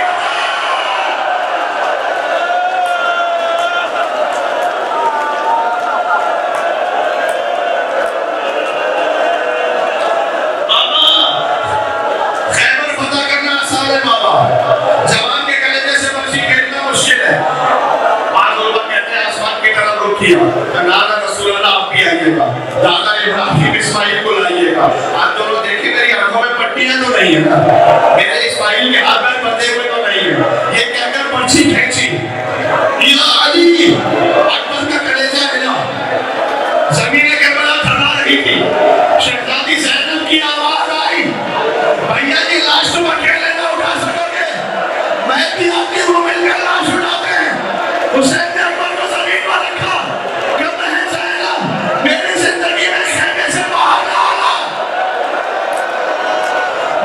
بابا خیبر فتح کرنا آسان ہے بابا جوان کے کلیجے سے برچی کھیلنا مشکل ہے. بعض علماء کہتے ہیں آسمان کی طرف رخ کیا کہ نانا رسول اللہ آپ بھی آئیے گا دادا ابراہیم اسماعیل کو لائیے گا. آپ دونوں دیکھیں میری آنکھوں میں پٹیاں تو نہیں ہیں نا میرے اسماعیل کے ہاتھ میں بندھے ہوئے تو نہیں ہیں. یہ کہہ کر پرچی کھینچی یا علی اکبر کا کلیجہ ہلا زمین کربلا تھرا رہی تھی. شہزادی زینب کی آواز آئی بھیا یہ لاش تم اکیلے نہ اٹھا سکو گے میں بھی آپ کے منہ مل کر لاش اٹھاتے ہیں. حسین نے اکبر کو زمین پر رکھا کہ بہن زینب میری زندگی میں خیمے سے باہر نہ آنا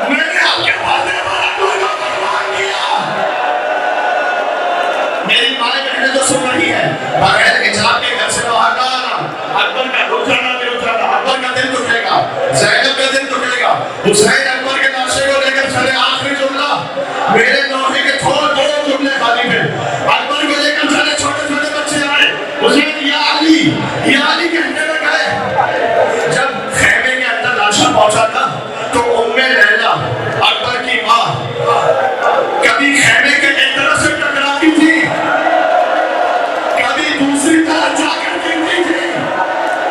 میں نے آپ کے پردے پر اکبر کو قربان کیا. میری مائیں بہنیں تو سن رہی ہیں بغیر حجاب کے گھر سے باہر نہ آنا. اکبر کا رخ جانا بھی رخ جانا اکبر کا دل ٹوٹے گا زینب کا دل ٹوٹے گا. حسین اکبر کے ناشے کو لے کر چلے آخری جملہ میرے نوحے کے تھوڑے دو جملے خالی پہ اکبر کو لے کر چلے چھوٹے چھوٹے بچے آئے حسین یا علی کہنے لگے. جب خیمے کے اندر لاشا پہنچا تھا تو ام لیلا اکبر کی ماں کبھی خیمے کے ایک طرف سے ٹکراتی تھی کبھی دوسری طرف جا کر گرتی تھی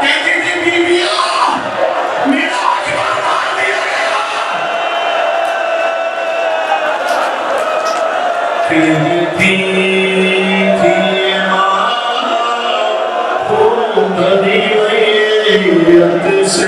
کہتی تھی بیویاں میرا اکبر مار دیا گیا. کہتی تھی ماں وہ بڑی میت سے